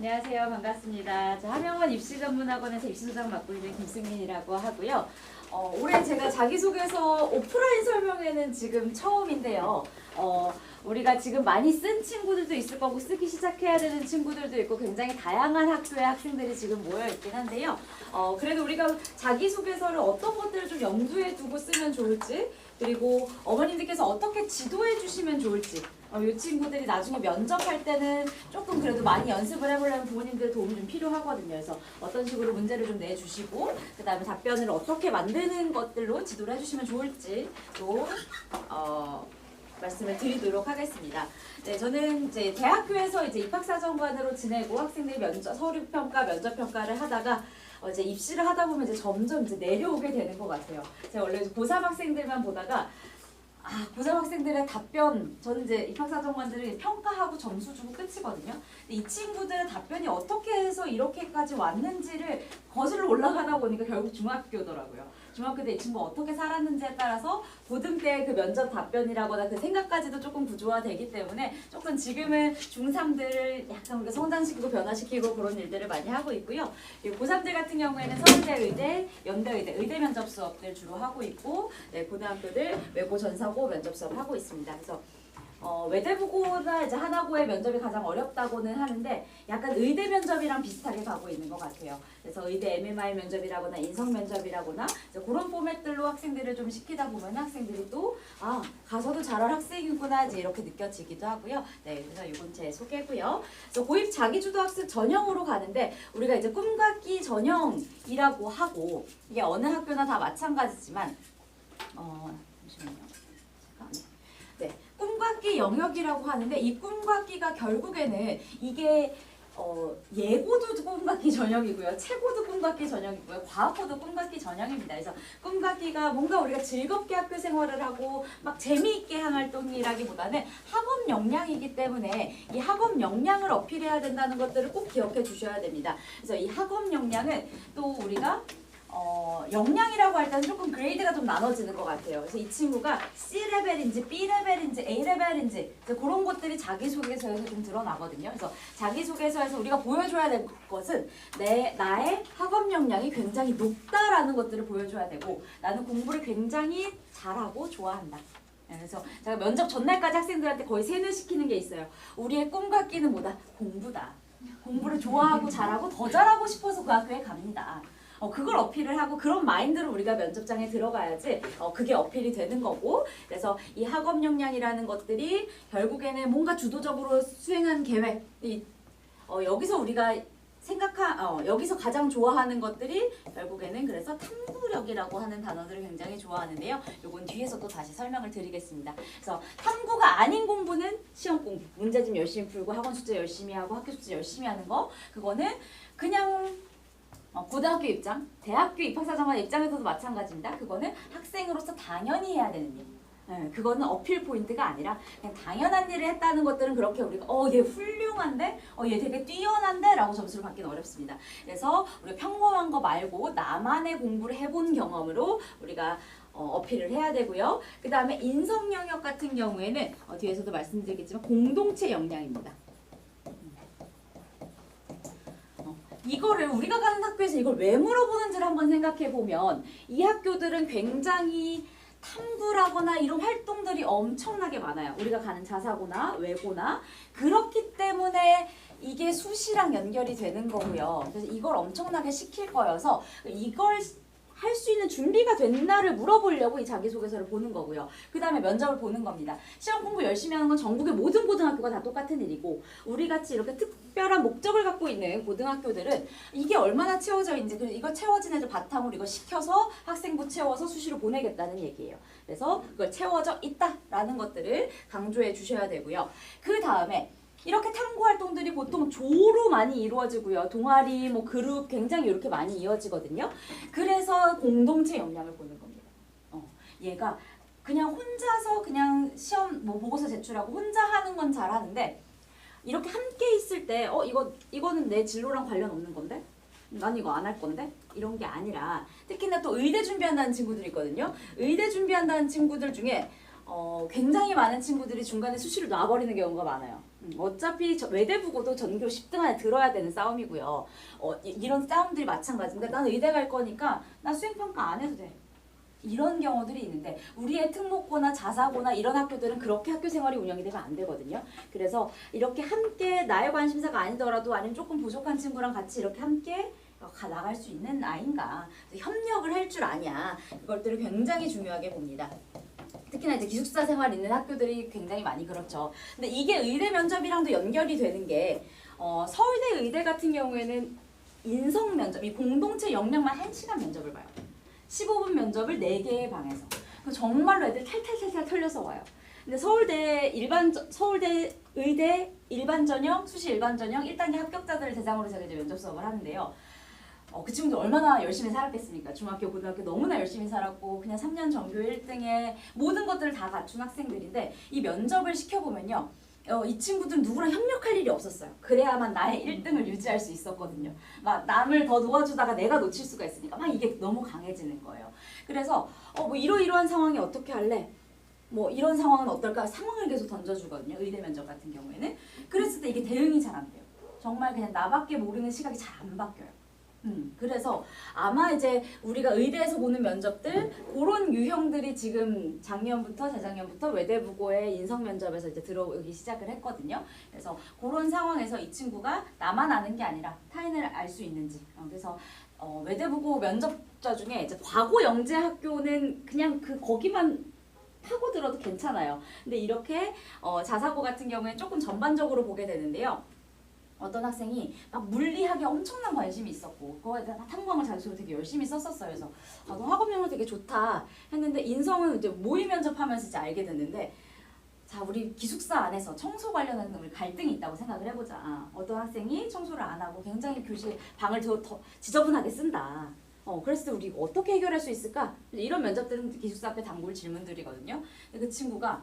안녕하세요. 반갑습니다. 저 함영원 입시전문학원에서 입시소장 맡고 있는 김승민이라고 하고요. 올해 제가 자기소개서 오프라인 설명회는 지금 처음인데요. 우리가 지금 많이 쓴 친구들도 있을 거고 쓰기 시작해야 되는 친구들도 있고 굉장히 다양한 학교의 학생들이 지금 모여 있긴 한데요. 그래도 우리가 자기소개서를 어떤 것들을 좀 염두에 두고 쓰면 좋을지, 그리고 어머님들께서 어떻게 지도해 주시면 좋을지, 이 친구들이 나중에 면접할 때는 조금 그래도 많이 연습을 해보려면 부모님들 도움이 좀 필요하거든요. 그래서 어떤 식으로 문제를 좀 내주시고 그 다음에 답변을 어떻게 만드는 것들로 지도를 해주시면 좋을지 또 말씀을 드리도록 하겠습니다. 네, 저는 이제 대학교에서 이제 입학사정관으로 지내고 학생들이 서류평가, 면접평가를 하다가 이제 입시를 하다 보면 이제 점점 이제 내려오게 되는 것 같아요. 제가 원래 고3 학생들만 보다가 고3 학생들의 답변, 저는 이제 입학사정관들을 평가하고 점수 주고 끝이거든요. 근데 이 친구들의 답변이 어떻게 해서 이렇게까지 왔는지를 거슬러 올라가다 보니까 결국 중학교더라고요. 중학교 때 이 친구가 어떻게 살았는지에 따라서 고등 때 그 면접 답변이라거나 그 생각까지도 조금 구조화되기 때문에 조금 지금은 중3들을 약간 우리가 성장시키고 변화시키고 그런 일들을 많이 하고 있고요. 고3들 같은 경우에는 서울대 의대, 연대 의대 면접 수업들 주로 하고 있고, 네, 고등학교들 외고 전사고 면접 수업 하고 있습니다. 그래서 외대부고나 이제 하나고의 면접이 가장 어렵다고는 하는데 약간 의대 면접이랑 비슷하게 가고 있는 것 같아요. 그래서 의대 MMI 면접이라거나 인성 면접이라거나 그런 포맷들로 학생들을 좀 시키다 보면 학생들이 또 가서도 잘할 학생이구나 이렇게 느껴지기도 하고요. 네, 그래서 이건 제 소개고요. 그래서 고입 자기주도 학습 전형으로 가는데 우리가 이제 꿈과 끼 전형이라고 하고 이게 어느 학교나 다 마찬가지지만 잠시만요. 네, 꿈과 끼 영역이라고 하는데 이 꿈과 끼가 결국에는 이게 예고도 꿈과 끼 전형이고요. 최고도 꿈과 끼 전형이고요. 과학고도 꿈과 끼 전형입니다. 그래서 꿈과 끼가 뭔가 우리가 즐겁게 학교 생활을 하고 막 재미있게 한 활동이라기보다는 학업 역량이기 때문에 이 학업 역량을 어필해야 된다는 것들을 꼭 기억해 주셔야 됩니다. 그래서 이 학업 역량은 또 우리가 역량이라고 할 때는 조금 그레이드가 좀 나눠지는 것 같아요. 그래서 이 친구가 C레벨인지 B레벨인지 A레벨인지 그런 것들이 자기소개서에서 좀 드러나거든요. 그래서 자기소개서에서 우리가 보여줘야 될 것은 나의 학업 역량이 굉장히 높다라는 것들을 보여줘야 되고 나는 공부를 굉장히 잘하고 좋아한다. 그래서 제가 면접 전날까지 학생들한테 거의 세뇌시키는 게 있어요. 우리의 꿈과 끼는 뭐다? 공부다. 공부를 좋아하고 잘하고 더 잘하고 싶어서 그 학교에 갑니다. 그걸 어필을 하고 그런 마인드로 우리가 면접장에 들어가야지 그게 어필이 되는 거고, 그래서 이 학업 역량이라는 것들이 결국에는 뭔가 주도적으로 수행한 계획이 여기서 우리가 여기서 가장 좋아하는 것들이 결국에는 그래서 탐구력이라고 하는 단어들을 굉장히 좋아하는데요. 요건 뒤에서 또 다시 설명을 드리겠습니다. 그래서 탐구가 아닌 공부는 시험 공부, 문제집 열심히 풀고 학원 숙제 열심히 하고 학교 숙제 열심히 하는 거, 그거는 그냥 고등학교 입장, 대학교 입학사정관 입장에서도 마찬가지입니다. 그거는 학생으로서 당연히 해야 되는 일. 그거는 어필 포인트가 아니라 그냥 당연한 일을 했다는 것들은 그렇게 우리가 얘 훌륭한데? 얘 되게 뛰어난데? 라고 점수를 받기는 어렵습니다. 그래서 우리가 평범한 거 말고 나만의 공부를 해본 경험으로 우리가 어필을 해야 되고요. 그 다음에 인성 영역 같은 경우에는 뒤에서도 말씀드리겠지만 공동체 역량입니다. 이거를 우리가 가는 학교에서 이걸 왜 물어보는지를 한번 생각해 보면 이 학교들은 굉장히 탐구라거나 이런 활동들이 엄청나게 많아요. 우리가 가는 자사고나 외고나 그렇기 때문에 이게 수시랑 연결이 되는 거고요. 그래서 이걸 엄청나게 시킬 거여서 이걸 할 수 있는 준비가 됐나를 물어보려고 이 자기소개서를 보는 거고요. 그 다음에 면접을 보는 겁니다. 시험 공부 열심히 하는 건 전국의 모든 고등학교가 다 똑같은 일이고 우리같이 이렇게 특별한 목적을 갖고 있는 고등학교들은 이게 얼마나 채워져 있는지 그리고 이거 채워진 애들 바탕으로 이거 시켜서 학생부 채워서 수시로 보내겠다는 얘기예요. 그래서 그걸 채워져 있다라는 것들을 강조해 주셔야 되고요. 그 다음에 이렇게 탐구 활동들이 보통 조로 많이 이루어지고요. 동아리, 그룹 굉장히 이렇게 많이 이어지거든요. 그래서 공동체 역량을 보는 겁니다. 얘가 그냥 혼자서 그냥 시험 보고서 제출하고 혼자 하는 건 잘하는데 이렇게 함께 있을 때 이거는 내 진로랑 관련 없는 건데? 난 이거 안 할 건데? 이런 게 아니라 특히나 또 의대 준비한다는 친구들이 있거든요. 의대 준비한다는 친구들 중에 굉장히 많은 친구들이 중간에 수시를 놔버리는 경우가 많아요. 어차피 외대부고도 전교 10등 안에 들어야 되는 싸움이고요. 이런 싸움들이 마찬가지인데 나는 의대 갈 거니까 나 수행평가 안 해도 돼. 이런 경우들이 있는데 우리의 특목고나 자사고나 이런 학교들은 그렇게 학교 생활이 운영이 되면 안 되거든요. 그래서 이렇게 함께 나의 관심사가 아니더라도 아니면 조금 부족한 친구랑 같이 이렇게 함께 나갈 수 있는 아이인가, 협력을 할 줄 아냐, 그것들을 굉장히 중요하게 봅니다. 특히나 이제 기숙사 생활 있는 학교들이 굉장히 많이 그렇죠. 근데 이게 의대 면접이랑도 연결이 되는 게 서울대 의대 같은 경우에는 인성 면접, 이 공동체 역량만 1시간 면접을 봐요. 15분 면접을 4개의 방에서. 정말로 애들 탈탈탈탈 털려서 와요. 근데 서울대 의대 일반 전형, 수시 일반 전형 1단계 합격자들을 대상으로 제가 이제 면접 수업을 하는데요. 그 친구들 얼마나 열심히 살았겠습니까? 중학교, 고등학교 너무나 열심히 살았고 그냥 3년 전교 1등에 모든 것들을 다 갖춘 학생들인데 이 면접을 시켜보면요. 이 친구들은 누구랑 협력할 일이 없었어요. 그래야만 나의 1등을 유지할 수 있었거든요. 막 남을 더 도와주다가 내가 놓칠 수가 있으니까 막 이게 너무 강해지는 거예요. 그래서 뭐 이러이러한 상황이 어떻게 할래? 뭐 이런 상황은 어떨까? 상황을 계속 던져주거든요. 의대 면접 같은 경우에는. 그랬을 때 이게 대응이 잘 안 돼요. 정말 그냥 나밖에 모르는 시각이 잘 안 바뀌어요. 그래서 아마 이제 우리가 의대에서 보는 면접들 그런 유형들이 지금 작년부터 재작년부터 외대부고의 인성 면접에서 이제 들어오기 시작을 했거든요. 그래서 그런 상황에서 이 친구가 나만 아는 게 아니라 타인을 알 수 있는지. 그래서 외대부고 면접자 중에 이제 과고 영재 학교는 그냥 거기만 파고들어도 괜찮아요. 근데 이렇게 자사고 같은 경우에 조금 전반적으로 보게 되는데요. 어떤 학생이 막 물리학에 엄청난 관심이 있었고 그거에 대한 탐구학을 자기소개서 되게 열심히 썼었어요. 그래서 너 학업 영역 되게 좋다 했는데 인성은 이제 모의 면접하면서 이제 알게 됐는데 자 우리 기숙사 안에서 청소 관련한 우리 갈등이 있다고 생각을 해보자. 어떤 학생이 청소를 안 하고 굉장히 교실 방을 더 지저분하게 쓴다. 그랬을 때 우리 이거 어떻게 해결할 수 있을까? 이런 면접들은 기숙사 앞에 단골 질문들이거든요. 근데 그 친구가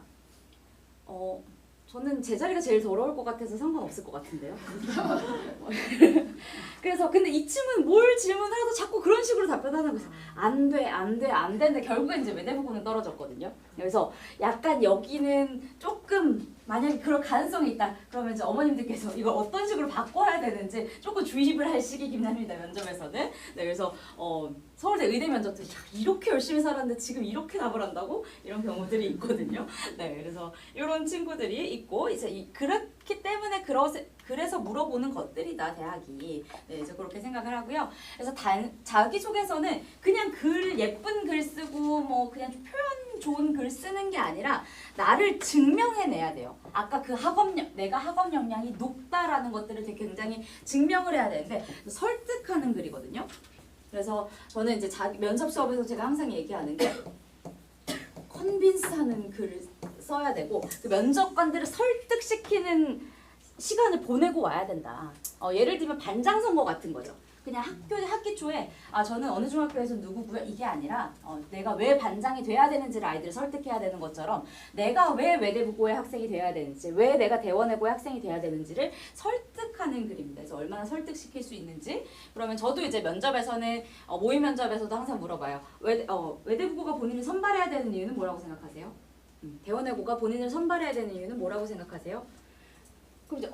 저는 제 자리가 제일 더러울 것 같아서 상관없을 것 같은데요. 그래서 근데 이 친구는 뭘 질문하도 자꾸 그런 식으로 답변하는 거예요. 안 돼. 근데 결국엔 이제 외대부고는 떨어졌거든요. 그래서 약간 여기는 조금 만약에 그럴 가능성이 있다. 그러면 이제 어머님들께서 이걸 어떤 식으로 바꿔야 되는지 조금 주입을 할 시기긴 합니다. 면접에서는. 네, 그래서 서울대 의대 면접도 이렇게 열심히 살았는데 지금 이렇게 답을 한다고? 이런 경우들이 있거든요. 네, 그래서 이런 친구들이 있고 이제 그렇기 때문에 그래서 물어보는 것들이다 대학이. 네, 이제 그렇게 생각을 하고요. 그래서 자기소개서는 그냥 예쁜 글 쓰고 뭐 그냥 표현 좋은 글 쓰는 게 아니라 나를 증명해내야 돼요. 아까 내가 학업 역량이 높다라는 것들을 되게 굉장히 증명을 해야 되는데 설득하는 글이거든요. 그래서 저는 이제 면접 수업에서 제가 항상 얘기하는 게 컨빈스하는 글을 써야 되고 그 면접관들을 설득시키는 시간을 보내고 와야 된다. 예를 들면 반장 선거 같은 거죠. 그냥 학기 초에 저는 어느 중학교에서 누구고요 이게 아니라 내가 왜 반장이 돼야 되는지를 아이들을 설득해야 되는 것처럼 내가 왜 외대부고의 학생이 돼야 되는지 왜 내가 대원외고의 학생이 돼야 되는지를 설득하는 글입니다. 그래서 얼마나 설득시킬 수 있는지. 그러면 저도 이제 면접에서는 모의 면접에서도 항상 물어봐요. 외대부고가 본인을 선발해야 되는 이유는 뭐라고 생각하세요? 대원외고가 본인을 선발해야 되는 이유는 뭐라고 생각하세요? 그럼 이제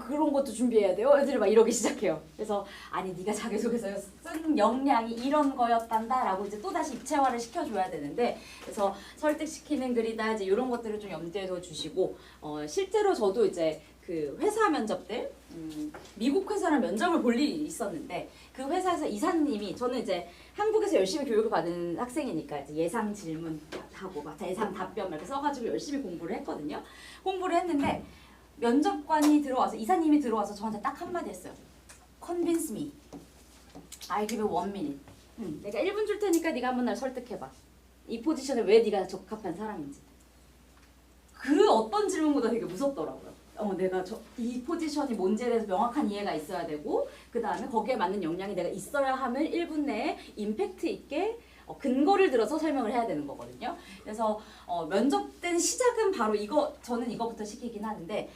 그런 것도 준비해야 돼요? 애들이 막 이러기 시작해요. 그래서 아니 네가 자기소개서에 쓴 역량이 이런 거였단다 라고 이제 또다시 입체화를 시켜줘야 되는데 그래서 설득시키는 글이다 이제 이런 것들을 좀 염두에 둬 주시고 실제로 저도 이제 그 회사 면접들 미국 회사랑 면접을 볼 일이 있었는데 그 회사에서 이사님이 저는 이제 한국에서 열심히 교육을 받은 학생이니까 이제 예상 질문하고 막 예상 답변 이렇게 써가지고 열심히 공부를 했거든요. 공부를 했는데 면접관이 들어와서 이사님이 들어와서 저한테 딱 한마디 했어요. Convince me. I give you 1 minute. 내가 1분 줄 테니까 네가 한번 날 설득해봐. 이 포지션에 왜 네가 적합한 사람인지. 그 어떤 질문보다 되게 무섭더라고요. 내가 이 포지션이 뭔지에 대해서 명확한 이해가 있어야 되고 그 다음에 거기에 맞는 역량이 내가 있어야 하면 1분 내에 임팩트 있게 근거를 들어서 설명을 해야 되는 거거든요. 그래서 면접 때는 시작은 바로 저는 이거부터 시키긴 하는데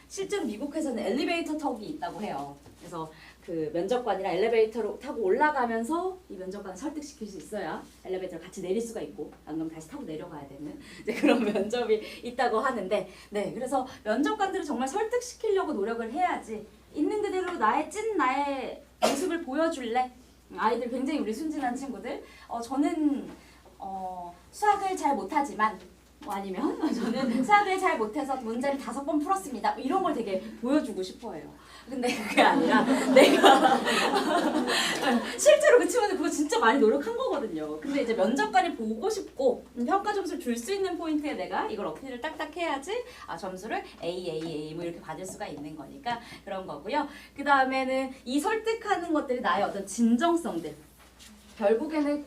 실제로 미국 회사는 엘리베이터 턱이 있다고 해요. 그래서 그 면접관이랑 엘리베이터로 타고 올라가면서 이 면접관을 설득시킬 수 있어야 엘리베이터를 같이 내릴 수가 있고 안 그러면 다시 타고 내려가야 되는 이제 그런 면접이 있다고 하는데 네 그래서 면접관들을 정말 설득시키려고 노력을 해야지 있는 그대로 나의 모습을 보여줄래? 아이들 굉장히 우리 순진한 친구들 저는 수학을 잘 못하지만 뭐 아니면 저는 수학을 잘 못해서 문제를 5번 풀었습니다. 뭐 이런 걸 되게 보여주고 싶어해요. 근데 그게 아니라 내가 실제로 그 친구들 그거 진짜 많이 노력한 거거든요. 근데 이제 면접관이 보고 싶고 평가 점수를 줄 수 있는 포인트에 내가 이걸 어필을 딱딱 해야지 점수를 A 뭐 이렇게 받을 수가 있는 거니까 그런 거고요. 그 다음에는 이 설득하는 것들이 나의 어떤 진정성들 결국에는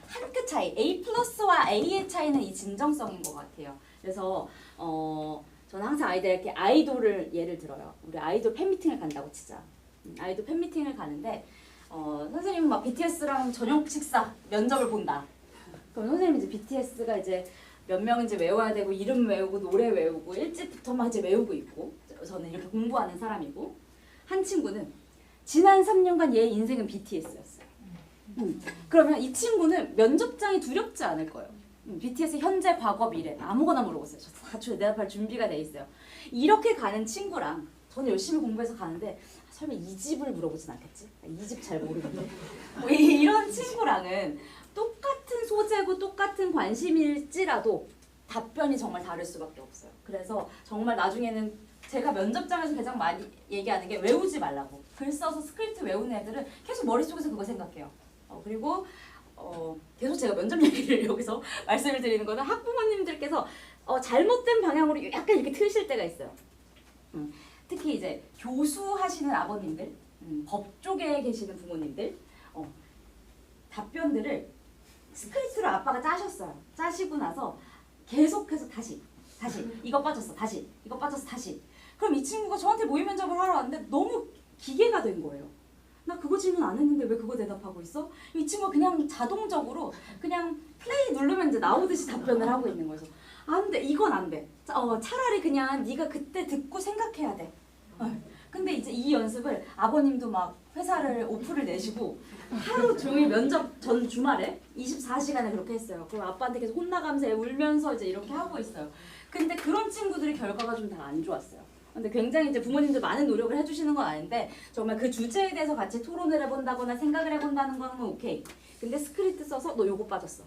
한 끗 차이 A 플러스와 A의 차이는 이 진정성인 것 같아요. 그래서 저는 항상 아이들에게 아이돌을 예를 들어요. 우리 아이돌 팬미팅을 간다고 치자. 아이돌 팬미팅을 가는데 선생님은 막 BTS랑 저녁 식사 면접을 본다. 그럼 선생님이 이제 BTS가 이제 몇 명인지 외워야 되고 이름 외우고 노래 외우고 일찍부터 막 이제 외우고 있고 저는 이렇게 공부하는 사람이고 한 친구는 지난 3년간 얘 인생은 BTS였어요. 그러면 이 친구는 면접장이 두렵지 않을 거예요. BTS 현재, 과거, 미래 아무거나 물어보세요. 저 다 대답할 준비가 돼 있어요. 이렇게 가는 친구랑 저는 열심히 공부해서 가는데 설마 이 집을 물어보진 않겠지? 이 집 잘 모르는데 뭐 이런 친구랑은 똑같은 소재고 똑같은 관심일지라도 답변이 정말 다를 수밖에 없어요. 그래서 정말 나중에는 제가 면접장에서 가장 많이 얘기하는 게 외우지 말라고. 글 써서 스크립트 외우는 애들은 계속 머릿속에서 그거 생각해요. 그리고 계속 제가 면접 얘기를 여기서 말씀을 드리는 거는 학부모님들께서 잘못된 방향으로 약간 이렇게 트실 때가 있어요. 특히 이제 교수하시는 아버님들, 법 쪽에 계시는 부모님들 답변들을 스크립트로 아빠가 짜셨어요. 짜시고 나서 계속해서 다시 이거 빠졌어 다시 이거 빠졌어 다시 그럼 이 친구가 저한테 모의 면접을 하러 왔는데 너무 기계가 된 거예요. 나 그거 질문 안 했는데 왜 그거 대답하고 있어? 이 친구가 그냥 자동적으로 그냥 플레이 누르면 이제 나오듯이 답변을 하고 있는 거예요. 안 돼, 이건 안 돼. 차라리 그냥 네가 그때 듣고 생각해야 돼. 근데 이제 이 연습을 아버님도 막 회사를 오프를 내시고 하루 종일 면접 전 주말에 24시간을 그렇게 했어요. 그럼 아빠한테 계속 혼나가면서 울면서 이제 이렇게 하고 있어요. 근데 그런 친구들이 결과가 좀 다 안 좋았어요. 근데 굉장히 이제 부모님들 많은 노력을 해주시는 건 아닌데 정말 그 주제에 대해서 같이 토론을 해본다거나 생각을 해본다는 거는 오케이. 근데 스크립트 써서 너 요거 빠졌어.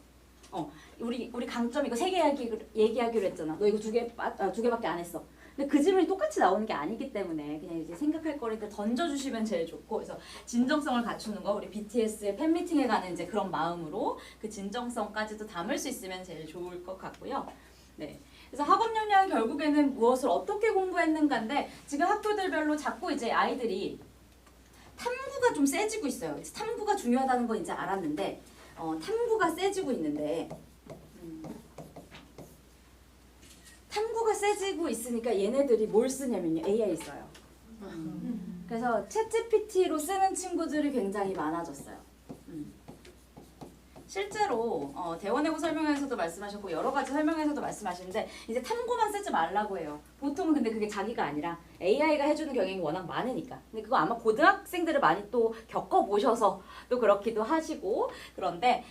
우리 강점 이거 3개 얘기하기로 했잖아. 너 이거 2개밖에 안 했어. 근데 그 질문이 똑같이 나오는 게 아니기 때문에 그냥 이제 생각할 거리들 던져주시면 제일 좋고 그래서 진정성을 갖추는 거 우리 BTS의 팬미팅에 가는 이제 그런 마음으로 그 진정성까지도 담을 수 있으면 제일 좋을 것 같고요. 네. 그래서 학업 역량은 결국에는 무엇을 어떻게 공부했는가인데 지금 학교들별로 자꾸 이제 아이들이 탐구가 좀 세지고 있어요. 탐구가 중요하다는 건 이제 알았는데 탐구가 세지고 있는데 탐구가 세지고 있으니까 얘네들이 뭘 쓰냐면요. AI 써요. 그래서 챗GPT로 쓰는 친구들이 굉장히 많아졌어요. 실제로 대원해고 설명회에서도 말씀하셨고 여러 가지 설명회에서도 말씀하시는데 이제 탐구만 쓰지 말라고 해요. 보통은 근데 그게 자기가 아니라 AI가 해주는 경향이 워낙 많으니까. 근데 그거 아마 고등학생들을 많이 또 겪어보셔서 또 그렇기도 하시고 그런데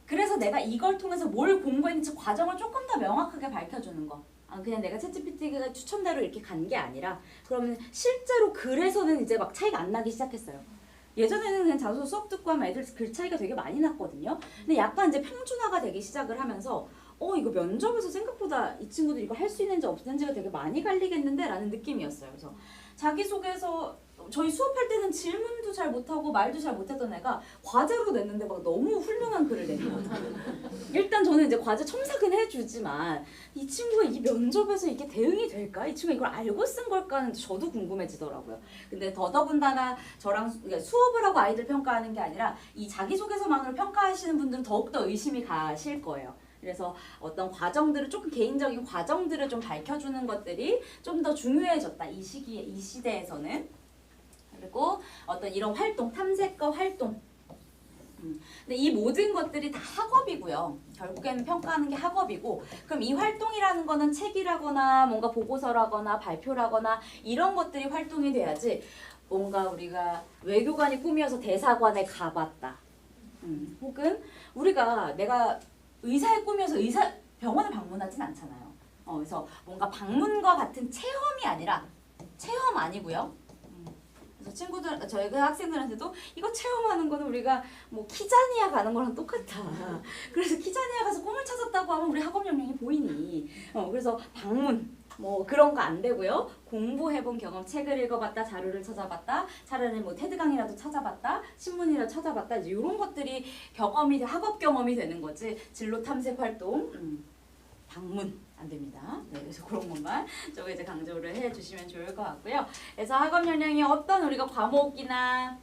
그래서 내가 이걸 통해서 뭘 공부했는지 과정을 조금 더 명확하게 밝혀주는 거. 그냥 내가 챗GPT가 추천대로 이렇게 간 게 아니라 그러면 실제로 글에서는 이제 막 차이가 안 나기 시작했어요. 예전에는 그냥 자소 수업 듣고 하면 애들 글 차이가 되게 많이 났거든요. 근데 약간 이제 평준화가 되기 시작을 하면서 이거 면접에서 생각보다 이 친구들 이거 할 수 있는지 없는지가 되게 많이 갈리겠는데 라는 느낌이었어요. 그래서 자기소개서 저희 수업할 때는 질문도 잘 못하고 말도 잘 못했던 애가 과제로 냈는데 막 너무 훌륭한 글을 낸 것 같아요. 일단 저는 이제 과제 첨삭은 해주지만 이 친구가 이 면접에서 이게 대응이 될까? 이 친구가 이걸 알고 쓴 걸까는 저도 궁금해지더라고요. 근데 더더군다나 저랑 그러니까 수업을 하고 아이들 평가하는 게 아니라 이 자기소개서만으로 평가하시는 분들은 더욱더 의심이 가실 거예요. 그래서 어떤 과정들을 조금 개인적인 과정들을 좀 밝혀주는 것들이 좀 더 중요해졌다. 이 시기에 이 시대에서는. 그리고 어떤 이런 활동, 탐색과 활동. 근데 이 모든 것들이 다 학업이고요. 결국에는 평가하는 게 학업이고 그럼 이 활동이라는 거는 책이라거나 뭔가 보고서라거나 발표라거나 이런 것들이 활동이 돼야지 뭔가 우리가 외교관이 꿈이어서 대사관에 가봤다. 혹은 우리가 내가 의사의 꿈이어서 병원을 방문하진 않잖아요. 그래서 뭔가 방문과 같은 체험이 아니라 체험 아니고요. 그래서 친구들, 저희 그 학생들한테도 이거 체험하는 거는 우리가 뭐 키자니아 가는 거랑 똑같아. 그래서 키자니아 가서 꿈을 찾았다고 하면 우리 학업 역량이 보이니. 그래서 방문 뭐 그런 거 안 되고요. 공부해본 경험, 책을 읽어봤다, 자료를 찾아봤다, 차라리 뭐 테드 강의라도 찾아봤다, 신문이라도 찾아봤다, 이제 이런 것들이 경험이 학업 경험이 되는 거지. 진로 탐색 활동, 방문 안 됩니다. 네, 그래서 그런 것만 저거 이제 강조를 해주시면 좋을 것 같고요. 그래서 학업 역량이 어떤 우리가 과목이나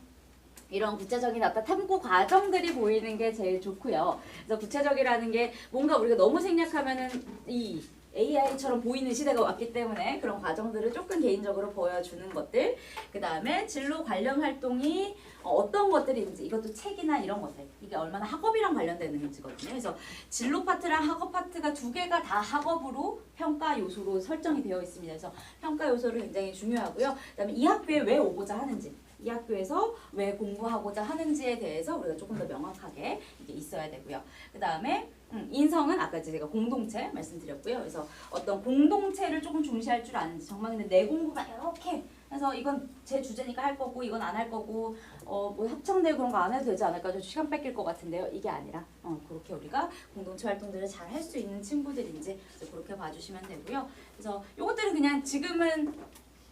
이런 구체적인 어떤 탐구 과정들이 보이는 게 제일 좋고요. 그래서 구체적이라는 게 뭔가 우리가 너무 생략하면은 이 AI처럼 보이는 시대가 왔기 때문에 그런 과정들을 조금 개인적으로 보여주는 것들, 그 다음에 진로 관련 활동이 어떤 것들인지, 이것도 책이나 이런 것들, 이게 얼마나 학업이랑 관련되는지거든요. 그래서 진로 파트랑 학업 파트가 두 개가 다 학업으로 평가 요소로 설정이 되어 있습니다. 그래서 평가 요소를 굉장히 중요하고요. 그 다음에 이 학교에 왜 오고자 하는지, 이 학교에서 왜 공부하고자 하는지에 대해서 우리가 조금 더 명확하게 이게 있어야 되고요. 그 다음에 인성은 아까 제가 공동체 말씀드렸고요. 그래서 어떤 공동체를 조금 중시할 줄 아는지, 정말 근데 내 공부만 이렇게 해서 이건 제 주제니까 할 거고 이건 안 할 거고 뭐 합창대 그런 거 안 해도 되지 않을까? 좀 시간 뺏길 것 같은데요. 이게 아니라 그렇게 우리가 공동체 활동들을 잘 할 수 있는 친구들인지 그렇게 봐주시면 되고요. 그래서 이것들은 그냥 지금은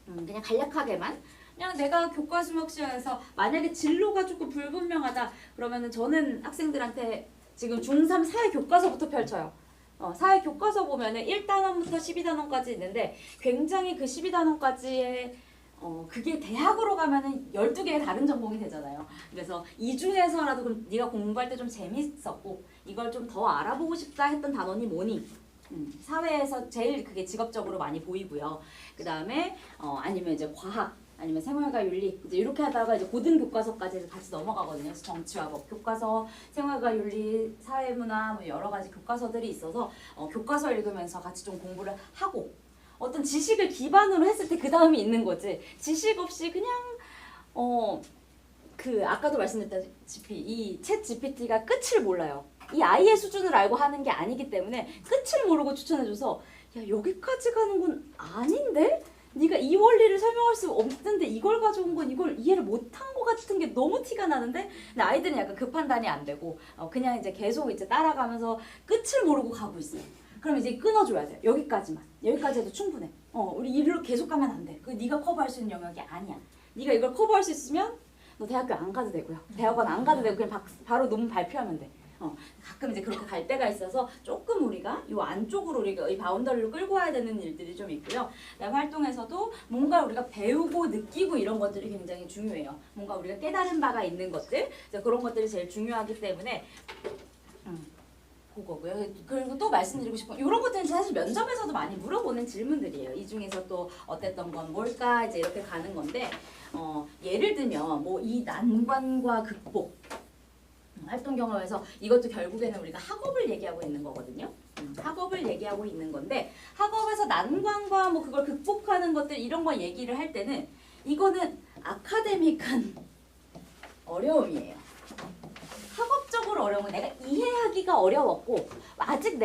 그냥 간략하게만 그냥 내가 교과수목시에서 만약에 진로가 조금 불분명하다 그러면은 저는 학생들한테 지금 중3 사회 교과서부터 펼쳐요. 사회 교과서 보면은 1단원부터 12단원까지 있는데 굉장히 그 12단원까지의 그게 대학으로 가면은 12개의 다른 전공이 되잖아요. 그래서 이 중에서라도 그럼 네가 공부할 때 좀 재밌었고 이걸 좀 더 알아보고 싶다 했던 단원이 뭐니? 사회에서 제일 그게 직업적으로 많이 보이고요. 그 다음에 아니면 이제 과학 아니면 생활과 윤리 이제 이렇게 하다가 이제 고등 교과서까지 같이 넘어가거든요. 그래서 정치와 법 교과서, 생활과 윤리, 사회문화 뭐 여러 가지 교과서들이 있어서 교과서 읽으면서 같이 좀 공부를 하고 어떤 지식을 기반으로 했을 때 그 다음이 있는 거지. 지식 없이 그냥 그 아까도 말씀드렸다시피 이 챗 GPT가 끝을 몰라요. 이 아이의 수준을 알고 하는 게 아니기 때문에 끝을 모르고 추천해줘서 야 여기까지 가는 건 아닌데? 네가 이 원리를 설명할 수 없는데 이걸 가져온 건 이걸 이해를 못한 것 같은 게 너무 티가 나는데 근데 아이들은 약간 그 판단이 안 되고 그냥 이제 계속 이제 따라가면서 끝을 모르고 가고 있어요. 그럼 이제 끊어줘야 돼요. 여기까지만. 여기까지 해도 충분해. 우리 이리로 계속 가면 안 돼. 그 네가 커버할 수 있는 영역이 아니야. 네가 이걸 커버할 수 있으면 너 대학교 안 가도 되고요. 대학원 안 가도 되고 그냥 바로 논문 발표하면 돼. 가끔 이제 그렇게 갈 때가 있어서 조금 우리가 이 안쪽으로 우리가 이 바운더리를 끌고 와야 되는 일들이 좀 있고요. 그다음에 활동에서도 뭔가 우리가 배우고 느끼고 이런 것들이 굉장히 중요해요. 뭔가 우리가 깨달은 바가 있는 것들, 그런 것들이 제일 중요하기 때문에 그거고요. 그리고 또 말씀드리고 싶은 이런 것들은 사실 면접에서도 많이 물어보는 질문들이에요. 이 중에서 또 어땠던 건 뭘까 이제 이렇게 가는 건데 예를 들면 뭐 이 난관과 극복 활동 경험에서 이것도 결국에는 우리가 학업을 얘기하고 있는 거거든요. 학업을 얘기하고 있는 건데 학업에서 난관과 뭐 그걸 극복하는 것들 이런 거 얘기를 할 때는 이거는 아카데믹한 어려움이에요. 학업적으로 어려운 건 내가 이해하기가 어려웠고 아직은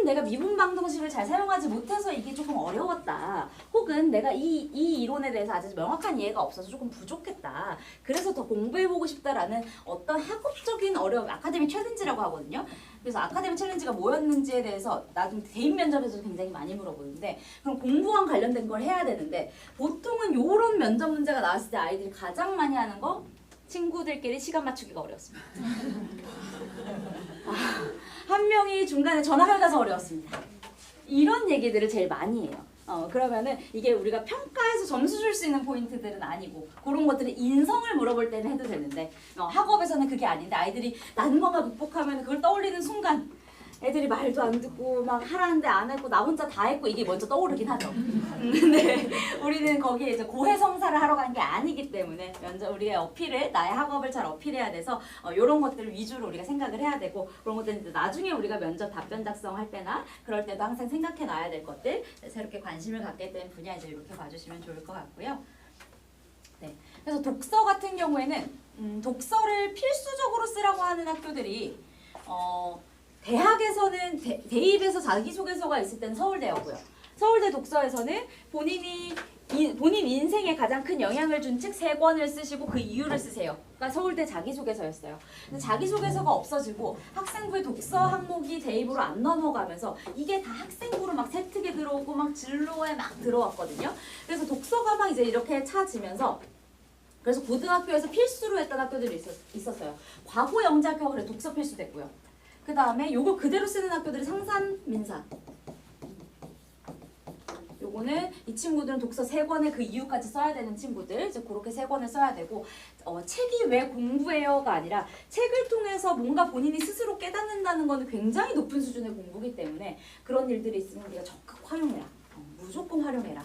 내가 미분 방정식을 잘 사용하지 못해서 이게 조금 어려웠다. 혹은 내가 이 이론에 대해서 아직 명확한 이해가 없어서 조금 부족했다. 그래서 더 공부해보고 싶다라는 어떤 학업적인 어려움, 아카데믹 챌린지라고 하거든요. 그래서 아카데믹 챌린지가 뭐였는지에 대해서 나중에 대입 면접에서 굉장히 많이 물어보는데 그럼 공부와 관련된 걸 해야 되는데 보통은 이런 면접 문제가 나왔을 때 아이들이 가장 많이 하는 거 친구들끼리 시간 맞추기가 어려웠습니다. 한 명이 중간에 전학을 가서 어려웠습니다. 이런 얘기들을 제일 많이 해요. 그러면은 이게 우리가 평가에서 점수 줄 수 있는 포인트들은 아니고 그런 것들은 인성을 물어볼 때는 해도 되는데 학업에서는 그게 아닌데 아이들이 난관을 극복하면 그걸 떠올리는 순간 애들이 말도 안 듣고 막 하라는데 안 했고 나 혼자 다 했고 이게 먼저 떠오르긴 하죠. 근데 우리는 거기에 이제 고해성사를 하러 간 게 아니기 때문에 먼저 우리의 어필을 나의 학업을 잘 어필해야 돼서 이런 것들을 위주로 우리가 생각을 해야 되고 그런 것들은 이제 나중에 우리가 면접 답변 작성할 때나 그럴 때도 항상 생각해 놔야 될 것들 새롭게 관심을 갖게 된 분야 이제 이렇게 봐주시면 좋을 것 같고요. 네. 그래서 독서 같은 경우에는 독서를 필수적으로 쓰라고 하는 학교들이 대학에서는 대입에서 자기소개서가 있을 때는 서울대였고요. 서울대 독서에서는 본인 인생에 가장 큰 영향을 준 책 3권을 쓰시고 그 이유를 쓰세요. 그러니까 서울대 자기소개서였어요. 근데 자기소개서가 없어지고 학생부의 독서 항목이 대입으로 안 넘어가면서 이게 다 학생부로 막 세특에 들어오고 막 진로에 막 들어왔거든요. 그래서 독서가 막 이제 이렇게 차지면서 그래서 고등학교에서 필수로 했던 학교들이 있었어요. 과거 영재학교가 그래 독서 필수 됐고요. 그 다음에 요거 그대로 쓰는 학교들이 상산, 민사. 요거는 이 친구들은 독서 3권의 그 이유까지 써야 되는 친구들, 이제 그렇게 3권을 써야 되고, 책이 왜 공부해요가 아니라 책을 통해서 뭔가 본인이 스스로 깨닫는다는 거는 굉장히 높은 수준의 공부기 때문에 그런 일들이 있으면 우리가 적극 활용해라. 무조건 활용해라.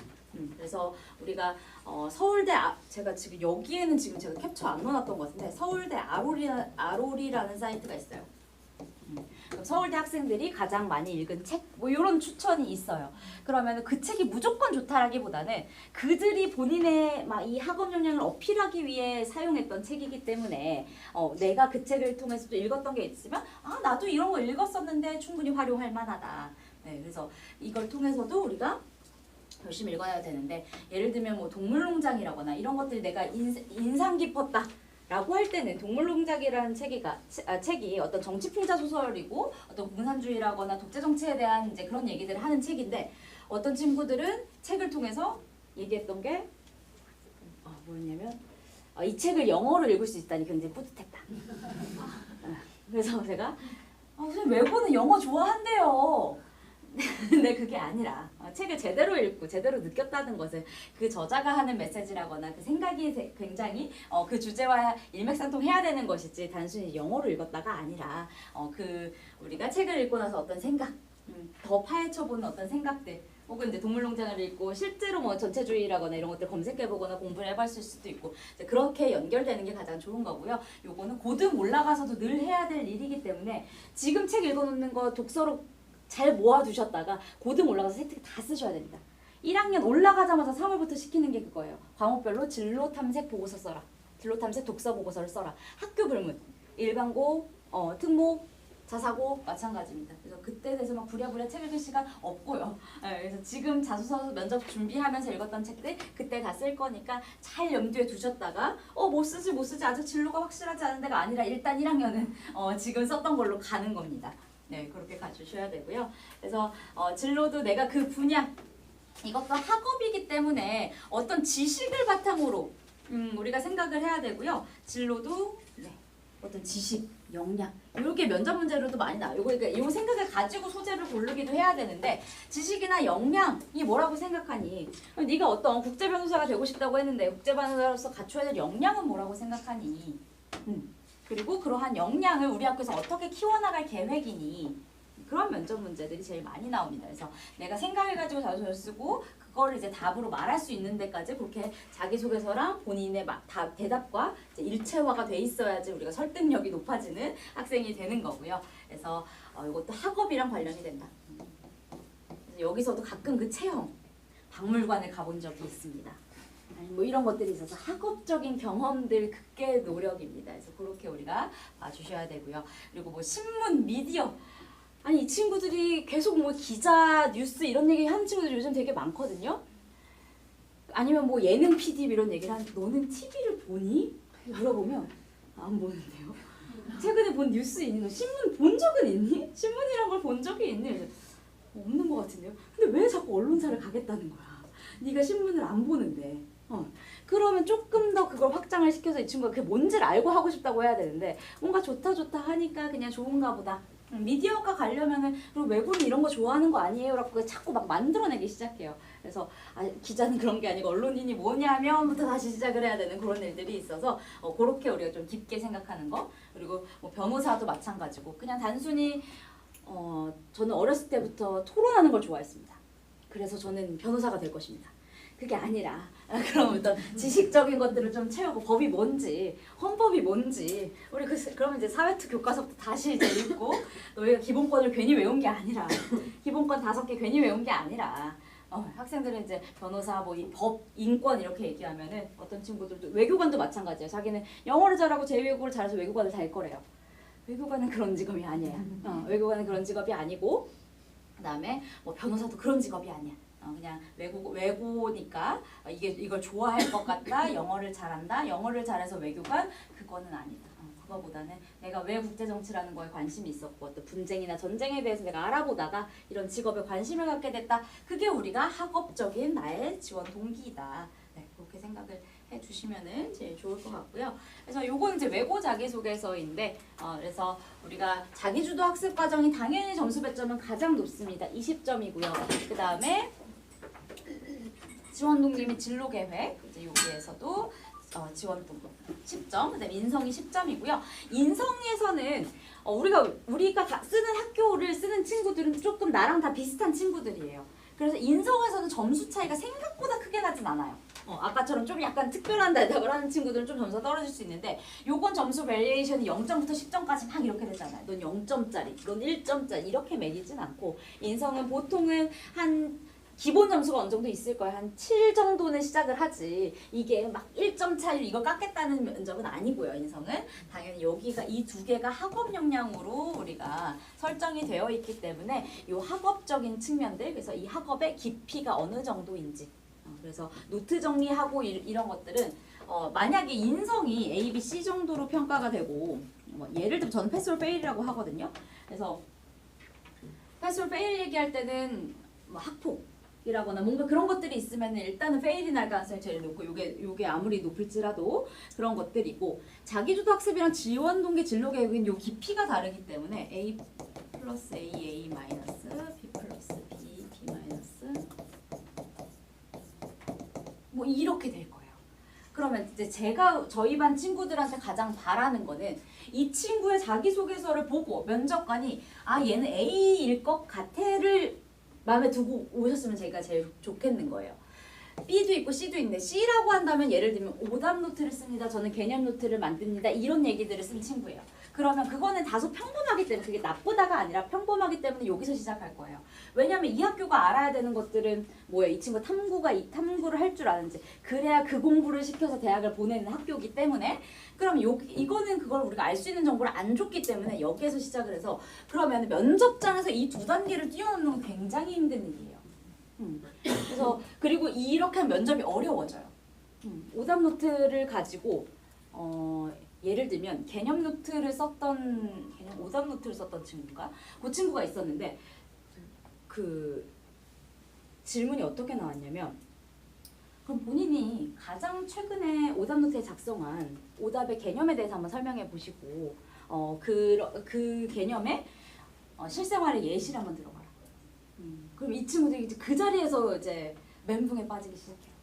그래서 우리가 서울대 제가 지금 여기에는 지금 제가 캡처 안 넣어놨던 것 같은데 서울대 아로리라는 사이트가 있어요. 그럼 서울대 학생들이 가장 많이 읽은 책 뭐 이런 추천이 있어요. 그러면 그 책이 무조건 좋다라기보다는 그들이 본인의 막 이 학업 역량을 어필하기 위해 사용했던 책이기 때문에 내가 그 책을 통해서 또 읽었던 게 있으면 나도 이런 거 읽었었는데 충분히 활용할 만하다. 네, 그래서 이걸 통해서도 우리가 열심히 읽어야 되는데 예를 들면 뭐 동물농장이라거나 이런 것들이 내가 인상 깊었다 라고 할 때는 동물농장이라는 책이 어떤 정치풍자 소설이고 어떤 공산주의라거나 독재정치에 대한 이제 그런 얘기들을 하는 책인데 어떤 친구들은 책을 통해서 얘기했던 게 뭐였냐면 이 책을 영어로 읽을 수 있다니 굉장히 뿌듯했다. 그래서 제가 선생님 외고는 영어 좋아한대요. 근데 그게 아니라 책을 제대로 읽고 제대로 느꼈다는 것은 그 저자가 하는 메시지라거나 그 생각이 굉장히 그 주제와 일맥상통해야 되는 것이지 단순히 영어로 읽었다가 아니라 그 우리가 책을 읽고 나서 어떤 생각 더 파헤쳐보는 어떤 생각들 혹은 이제 동물농장을 읽고 실제로 뭐 전체주의라거나 이런 것들 검색해보거나 공부를 해봤을 수도 있고 이제 그렇게 연결되는 게 가장 좋은 거고요. 요거는 고등 올라가서도 늘 해야 될 일이기 때문에 지금 책 읽어놓는 거 독서로 잘 모아두셨다가 고등 올라가서 세특 다 쓰셔야 됩니다. 1학년 올라가자마자 3월부터 시키는 게 그거예요. 과목별로 진로 탐색 보고서 써라. 진로 탐색 독서 보고서를 써라. 학교 불문, 일반고, 특목, 자사고 마찬가지입니다. 그래서 그때 돼서 막 부랴부랴 책 읽을 시간 없고요. 네, 그래서 지금 자소서 면접 준비하면서 읽었던 책들 그때 다 쓸 거니까 잘 염두에 두셨다가 못 쓰지 아직 진로가 확실하지 않은 데가 아니라 일단 1학년은 지금 썼던 걸로 가는 겁니다. 네, 그렇게 가주셔야 되고요. 그래서 진로도 내가 그 분야 이것도 학업이기 때문에 어떤 지식을 바탕으로 우리가 생각을 해야 되고요. 진로도 어떤 지식, 역량 이렇게 면접 문제로도 많이 나와요. 이거 생각을 가지고 소재를 고르기도 해야 되는데 지식이나 역량이 뭐라고 생각하니? 네가 어떤 국제 변호사가 되고 싶다고 했는데 국제 변호사로서 갖춰야 될 역량은 뭐라고 생각하니? 그리고 그러한 역량을 우리 학교에서 어떻게 키워나갈 계획이니? 그런 면접 문제들이 제일 많이 나옵니다. 그래서 내가 생각해가지고 자소서를 쓰고 그거를 이제 답으로 말할 수 있는 데까지 그렇게 자기소개서랑 본인의 대답과 이제 일체화가 돼 있어야지 우리가 설득력이 높아지는 학생이 되는 거고요. 그래서 이것도 학업이랑 관련이 된다. 그래서 여기서도 가끔 그 체험, 박물관에 가본 적이 있습니다. 뭐 이런 것들이 있어서 학업적인 경험들 극계 노력입니다. 그래서 그렇게 우리가 봐주셔야 되고요. 그리고 뭐 신문, 미디어 이 친구들이 계속 뭐 기자, 뉴스 이런 얘기 하는 친구들이 요즘 되게 많거든요. 아니면 뭐 예능 PD 이런 얘기를 하는데 너는 TV를 보니? 물어보면 안 보는데요. 최근에 본 뉴스 있니? 너 신문 본 적은 있니? 신문이란 걸 본 적이 있니? 없는 것 같은데요. 근데 왜 자꾸 언론사를 가겠다는 거야? 네가 신문을 안 보는데. 그러면 조금 더 그걸 확장을 시켜서 이 친구가 그게 뭔지를 알고 하고 싶다고 해야 되는데 뭔가 좋다 하니까 그냥 좋은가 보다. 미디어과 가려면은 그리고 외국인 이런 거 좋아하는 거 아니에요? 라고 자꾸 막 만들어내기 시작해요. 그래서 기자는 그런 게 아니고 언론인이 뭐냐면부터 다시 시작을 해야 되는 그런 일들이 있어서 그렇게 우리가 좀 깊게 생각하는 거. 그리고 뭐 변호사도 마찬가지고 그냥 단순히 저는 어렸을 때부터 토론하는 걸 좋아했습니다. 그래서 저는 변호사가 될 것입니다. 그게 아니라 그럼 어떤 지식적인 것들을 좀 채우고 법이 뭔지 헌법이 뭔지 우리 그러면 이제 사회투 교과서부터 다시 이제 읽고 너희가 기본권을 괜히 외운 게 아니라 기본권 5개 괜히 외운 게 아니라 학생들은 이제 변호사, 뭐 법, 인권 이렇게 얘기하면은 어떤 친구들도 외교관도 마찬가지예요. 자기는 영어를 잘하고 제2외국어를 잘해서 외교관을 달 거래요. 외교관은 그런 직업이 아니에요. 외교관은 그런 직업이 아니고, 그다음에 뭐 변호사도 그런 직업이 아니야. 그냥 외고니까 이걸 좋아할 것 같다. 영어를 잘한다. 영어를 잘해서 외교관 그거는 아니다. 그거보다는 내가 왜 국제정치라는 거에 관심이 있었고 어떤 분쟁이나 전쟁에 대해서 내가 알아보다가 이런 직업에 관심을 갖게 됐다. 그게 우리가 학업적인 나의 지원 동기이다. 네, 그렇게 생각을 해주시면은 제일 좋을 것 같고요. 그래서 요건 이제 외고 자기소개서인데, 그래서 우리가 자기주도 학습 과정이 당연히 점수 배점은 가장 높습니다. 20점이고요. 그 다음에 지원 동기 및 진로 계획, 이제 여기에서도 지원 동기 10점, 그다음에 인성이 10점이고요. 인성에서는 우리가 다 쓰는 학교를 쓰는 친구들은 조금 나랑 다 비슷한 친구들이에요. 그래서 인성에서는 점수 차이가 생각보다 크게 나진 않아요. 아까처럼 좀 약간 특별한 대답을 하는 친구들은 좀 점수가 떨어질 수 있는데, 요건 점수 밸리에이션이 0점부터 10점까지 막 이렇게 되잖아요. 넌 0점짜리, 넌 1점짜리 이렇게 매기진 않고, 인성은 보통은 한 기본 점수가 어느 정도 있을 거예요. 한 7 정도는 시작을 하지. 이게 막 1점 차이로 이걸 깎겠다는 면적은 아니고요. 인성은 당연히 여기가 이 두 개가 학업 역량으로 우리가 설정이 되어 있기 때문에 이 학업적인 측면들, 그래서 이 학업의 깊이가 어느 정도인지, 그래서 노트 정리하고 이런 것들은 만약에 인성이 A, B, C 정도로 평가가 되고, 예를 들면 저는 패스 올 페일이라고 하거든요. 그래서 패스 올 페일 얘기할 때는 뭐 학폭 이라거나 뭔가 그런 것들이 있으면 일단은 페일이 날 가능성이 제일 높고, 요게 아무리 높을지라도 그런 것들이고, 자기주도 학습이랑 지원 동기 진로 계획은 요 깊이가 다르기 때문에 A 플러스 A, A 마이너스 B 플러스 B, B 마이너스 뭐 이렇게 될 거예요. 그러면 이제 제가 저희 반 친구들한테 가장 바라는 거는 이 친구의 자기소개서를 보고 면접관이 얘는 A일 것 같아를 마음에 두고 오셨으면 제가 제일 좋겠는 거예요. B도 있고 C도 있는데, C라고 한다면 예를 들면 오답 노트를 씁니다. 저는 개념 노트를 만듭니다. 이런 얘기들을 쓴 친구예요. 그러면 그거는 다소 평범하기 때문에, 그게 나쁘다가 아니라 평범하기 때문에 여기서 시작할 거예요. 왜냐하면 이 학교가 알아야 되는 것들은 뭐예요? 이 친구 탐구를 할 줄 아는지, 그래야 그 공부를 시켜서 대학을 보내는 학교이기 때문에, 그럼 이거는 그걸 우리가 알 수 있는 정보를 안 줬기 때문에 여기에서 시작을 해서, 그러면 면접장에서 이 두 단계를 뛰어넘는 건 굉장히 힘든 일이에요. 그래서 그리고 이렇게 하면 면접이 어려워져요. 오답 노트를 가지고 예를 들면 오답 노트를 썼던 친구가, 그 친구가 있었는데, 그 질문이 어떻게 나왔냐면, 그럼 본인이 가장 최근에 오답 노트에 작성한 오답의 개념에 대해서 한번 설명해 보시고, 그 개념의 실생활의 예시를 한번 들어봐라. 그럼 이 친구들이 이제 그 자리에서 이제 멘붕에 빠지기 시작해요.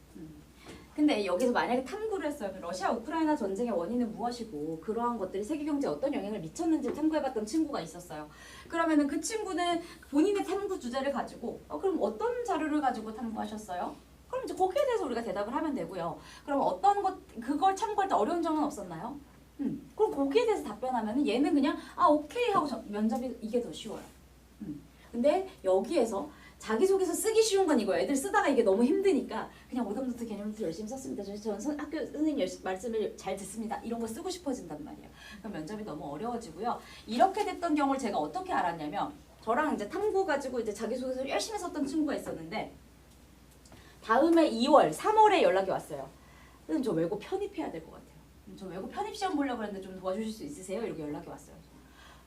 근데 여기서 만약에 탐구를 했어요. 러시아 우크라이나 전쟁의 원인은 무엇이고 그러한 것들이 세계 경제에 어떤 영향을 미쳤는지를 탐구해봤던 친구가 있었어요. 그러면은 그 친구는 본인의 탐구 주제를 가지고 그럼 어떤 자료를 가지고 탐구하셨어요? 그럼 이제 거기에 대해서 우리가 대답을 하면 되고요. 그럼 그걸 참고할 때 어려운 점은 없었나요? 그럼 거기에 대해서 답변하면은 얘는 그냥 오케이 하고 면접이 이게 더 쉬워요. 근데 여기에서 자기소개서 쓰기 쉬운 건 이거예요. 애들 쓰다가 이게 너무 힘드니까 그냥 오답노트 개념노트 열심히 썼습니다. 저는 학교 선생님 말씀을 잘 듣습니다. 이런 거 쓰고 싶어진단 말이에요. 그럼 면접이 너무 어려워지고요. 이렇게 됐던 경우를 제가 어떻게 알았냐면, 저랑 이제 탐구 가지고 이제 자기소개서 열심히 썼던 친구가 있었는데, 다음에 2월, 3월에 연락이 왔어요. 선생님 저 외고 편입해야 될 것 같아요. 저 외고 편입 시험 보려고 했는데 좀 도와주실 수 있으세요? 이렇게 연락이 왔어요.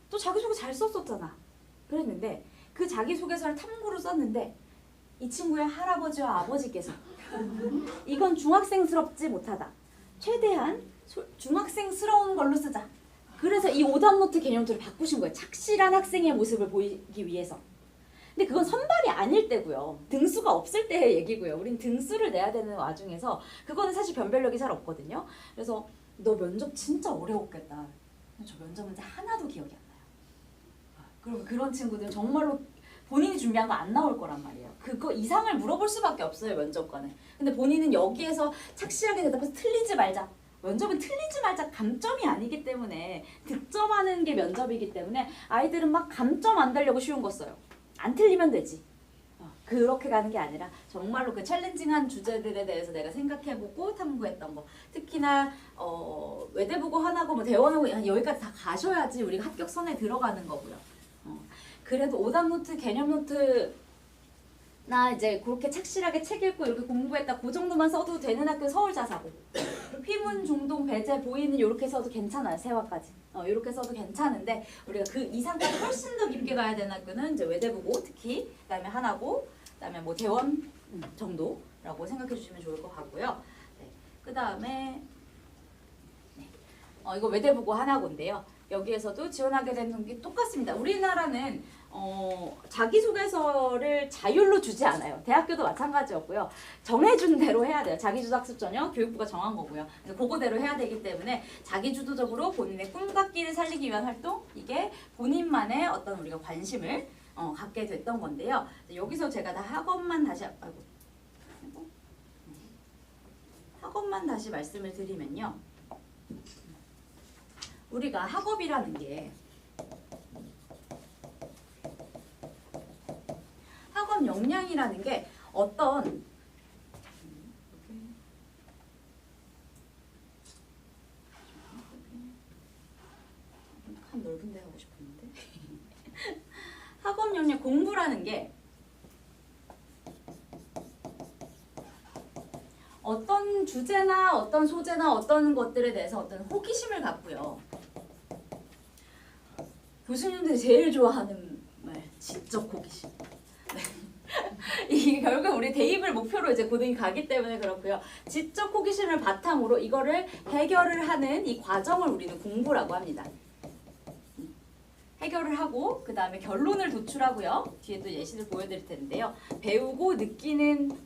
또 자기소개 잘 썼었잖아. 그랬는데 그 자기소개서를 탐구로 썼는데 이 친구의 할아버지와 아버지께서 이건 중학생스럽지 못하다. 최대한 중학생스러운 걸로 쓰자. 그래서 이 오답노트 개념도를 바꾸신 거예요. 착실한 학생의 모습을 보이기 위해서. 근데 그건 선발이 아닐 때고요. 등수가 없을 때의 얘기고요. 우린 등수를 내야 되는 와중에서 그거는 사실 변별력이 잘 없거든요. 그래서 너 면접 진짜 어려웠겠다. 저 면접 문제 하나도 기억이 안 나요. 그럼 그런 친구들은 정말로 본인이 준비한 거 안 나올 거란 말이에요. 그거 이상을 물어볼 수밖에 없어요, 면접관은. 근데 본인은 여기에서 착실하게 대답해서 틀리지 말자. 면접은 틀리지 말자 감점이 아니기 때문에, 득점하는 게 면접이기 때문에 아이들은 막 감점 안 달려고 쉬운 거 써요. 안 틀리면 되지. 그렇게 가는 게 아니라 정말로 그 챌린징한 주제들에 대해서 내가 생각해보고 탐구했던 거. 특히나 외대부고 하나고 뭐 대원하고 여기까지 다 가셔야지 우리가 합격선에 들어가는 거고요. 그래도 오답 노트, 개념 노트 나 이제 그렇게 착실하게 책 읽고 이렇게 공부했다 그 정도만 써도 되는 학교 서울자사고 휘문, 중동, 배제, 보이는 이렇게 써도 괜찮아요. 세화까지 이렇게 써도 괜찮은데 우리가 그 이상까지 훨씬 더 깊게 가야 되는 학교는 이제 외대부고 특히 그다음에 하나고 그다음에 뭐 대원 정도라고 생각해 주시면 좋을 것 같고요. 네. 그다음에 네. 이거 외대부고 하나고인데요. 여기에서도 지원하게 되는 동기 똑같습니다. 우리나라는 자기소개서를 자율로 주지 않아요. 대학교도 마찬가지였고요. 정해준 대로 해야 돼요. 자기주도학습 전형 교육부가 정한 거고요. 그래서 그거대로 해야 되기 때문에 자기주도적으로 본인의 꿈과 끼를 살리기 위한 활동 이게 본인만의 어떤 우리가 관심을 갖게 됐던 건데요. 여기서 제가 다 학업만 다시 학업만 다시 말씀을 드리면요. 우리가 학업이라는 게 학업 역량이라는 게 어떤 한 넓은 데 하고 싶었는데 학업 역량 공부라는 게 어떤 주제나 어떤 소재나 어떤 것들에 대해서 어떤 호기심을 갖고요. 교수님들이 제일 좋아하는 말, 지적 호기심. 네. 이게 결국 우리 대입을 목표로 이제 고등이 가기 때문에 그렇고요. 지적 호기심을 바탕으로 이거를 해결을 하는 이 과정을 우리는 공부라고 합니다. 해결을 하고 그 다음에 결론을 도출하고요. 뒤에 또 예시를 보여드릴 텐데요. 배우고 느끼는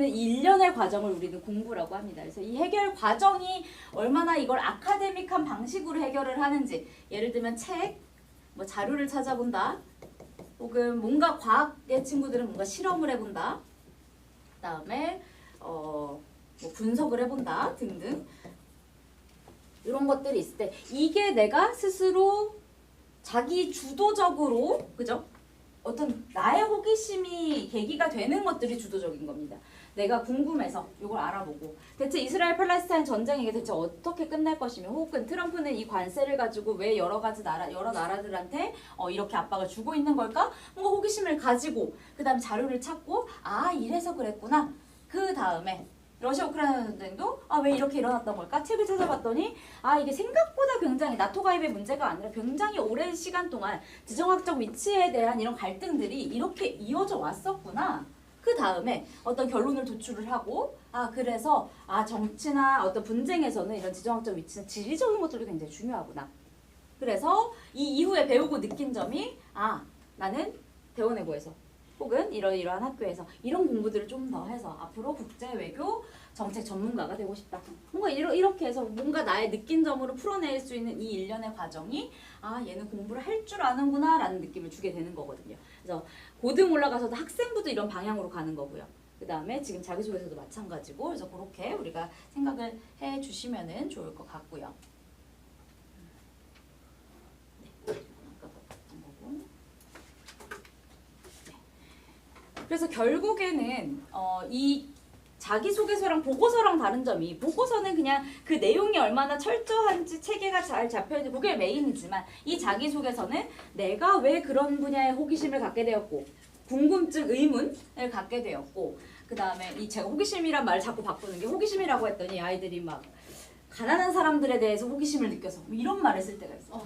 이 일련의 과정을 우리는 공부라고 합니다. 그래서 이 해결 과정이 얼마나 이걸 아카데믹한 방식으로 해결을 하는지 예를 들면 책, 뭐 자료를 찾아본다 혹은 뭔가 과학의 친구들은 뭔가 실험을 해본다 그 다음에 뭐 분석을 해본다 등등 이런 것들이 있을 때 이게 내가 스스로 자기 주도적으로 그죠? 어떤 나의 호기심이 계기가 되는 것들이 주도적인 겁니다. 내가 궁금해서 이걸 알아보고 대체 이스라엘 팔레스타인 전쟁이 이게 대체 어떻게 끝날 것이며 혹은 트럼프는 이 관세를 가지고 왜 여러 나라들한테 이렇게 압박을 주고 있는 걸까? 뭔가 호기심을 가지고 그 다음 자료를 찾고 아 이래서 그랬구나. 그 다음에 러시아 우크라이나 전쟁도 왜 이렇게 일어났던 걸까? 책을 찾아봤더니 이게 생각보다 굉장히 나토 가입의 문제가 아니라 굉장히 오랜 시간 동안 지정학적 위치에 대한 이런 갈등들이 이렇게 이어져 왔었구나. 그 다음에 어떤 결론을 도출을 하고 그래서 정치나 어떤 분쟁에서는 이런 지정학적 위치는 지리적인 것들도 굉장히 중요하구나. 그래서 이 이후에 배우고 느낀 점이 나는 대원외고에서 혹은 이러이러한 학교에서 이런 공부들을 좀 더 해서 앞으로 국제 외교 정책 전문가가 되고 싶다. 뭔가 이렇게 해서 뭔가 나의 느낀 점으로 풀어낼 수 있는 이 일련의 과정이 얘는 공부를 할 줄 아는구나 라는 느낌을 주게 되는 거거든요. 그래서 고등 올라가서도 학생부도 이런 방향으로 가는 거고요. 그 다음에 지금 자기소개서도 마찬가지고 그래서 그렇게 우리가 생각을 해 주시면 좋을 것 같고요. 그래서 결국에는 이 자기소개서랑 보고서랑 다른 점이 보고서는 그냥 그 내용이 얼마나 철저한지 체계가 잘 잡혀있는 그게 메인이지만 이 자기소개서는 내가 왜 그런 분야에 호기심을 갖게 되었고 궁금증, 의문을 갖게 되었고 그 다음에 이 제가 호기심이란 말을 자꾸 바꾸는 게 호기심이라고 했더니 아이들이 막 가난한 사람들에 대해서 호기심을 느껴서 뭐 이런 말을 쓸 때가 있어.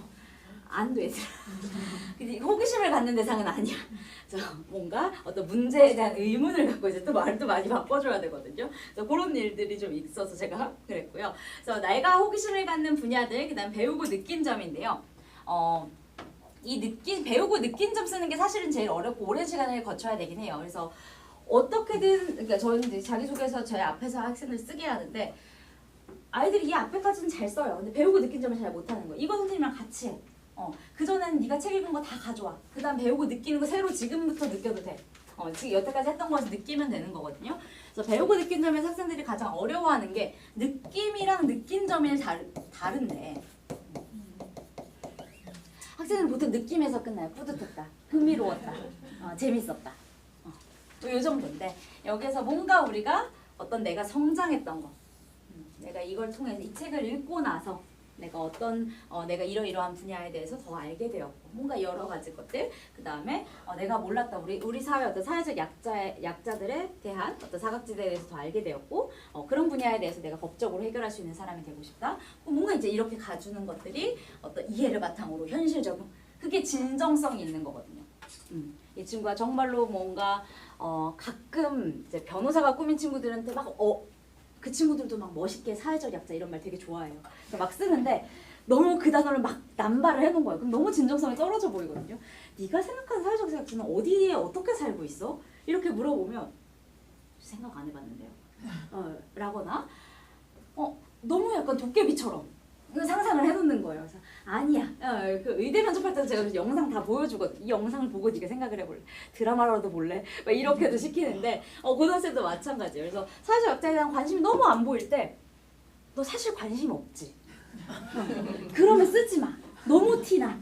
안 돼, 얘들아. 호기심을 갖는 대상은 아니야. 뭔가 어떤 문제에 대한 의문을 갖고 이제 또 말도 많이 바꿔줘야 되거든요. 그래서 그런 일들이 좀 있어서 제가 그랬고요. 그래서 내가 호기심을 갖는 분야들, 그다음 배우고 느낀 점인데요. 배우고 느낀 점 쓰는 게 사실은 제일 어렵고 오랜 시간을 거쳐야 되긴 해요. 그래서 어떻게든, 그러니까 저는 이제 자기소개서 제 앞에서 학생을 쓰게 하는데 아이들이 이 앞에까지는 잘 써요. 근데 배우고 느낀 점을 잘 못하는 거예요. 이거 선생님이랑 같이 해. 그전에는 네가 책 읽은 거 다 가져와. 그 다음 배우고 느끼는 거 새로 지금부터 느껴도 돼. 지금 여태까지 했던 거에서 느끼면 되는 거거든요. 그래서 배우고 느낀 점에서 학생들이 가장 어려워하는 게 느낌이랑 느낀 점이 다른데 학생은 보통 느낌에서 끝나요. 뿌듯했다, 흥미로웠다, 재밌었다. 요 정도인데 여기서 뭔가 우리가 어떤 내가 성장했던 거, 내가 이걸 통해서 이 책을 읽고 나서 내가 내가 이러이러한 분야에 대해서 더 알게 되었고, 뭔가 여러 가지 것들, 그 다음에 내가 몰랐던 우리 사회 어떤 사회적 약자들에 대한 어떤 사각지대에 대해서 더 알게 되었고, 그런 분야에 대해서 내가 법적으로 해결할 수 있는 사람이 되고 싶다. 뭔가 이제 이렇게 가주는 것들이 어떤 이해를 바탕으로 현실 적용, 그게 진정성이 있는 거거든요. 이 친구가 정말로 뭔가 가끔 이제 변호사가 꾸민 친구들한테 그 친구들도 막 멋있게 사회적 약자 이런 말 되게 좋아해요. 막 쓰는데 너무 그 단어를 막 남발을 해놓은 거예요. 그럼 너무 진정성이 떨어져 보이거든요. 네가 생각하는 사회적 약자는 어디에 어떻게 살고 있어? 이렇게 물어보면 생각 안 해봤는데요. 라거나 너무 약간 도깨비처럼 상상을 해놓는 거예요. 그래서 아니야. 그 의대 면접할 때도 제가 영상 다 보여주거든. 이 영상을 보고 네가 생각을 해볼래. 드라마라도 볼래. 막 이렇게도 시키는데 고등학생도 마찬가지예요. 그래서 사회적 약자에 대한 관심이 너무 안 보일 때 너 사실 관심 없지. 그러면 쓰지 마. 너무 티나.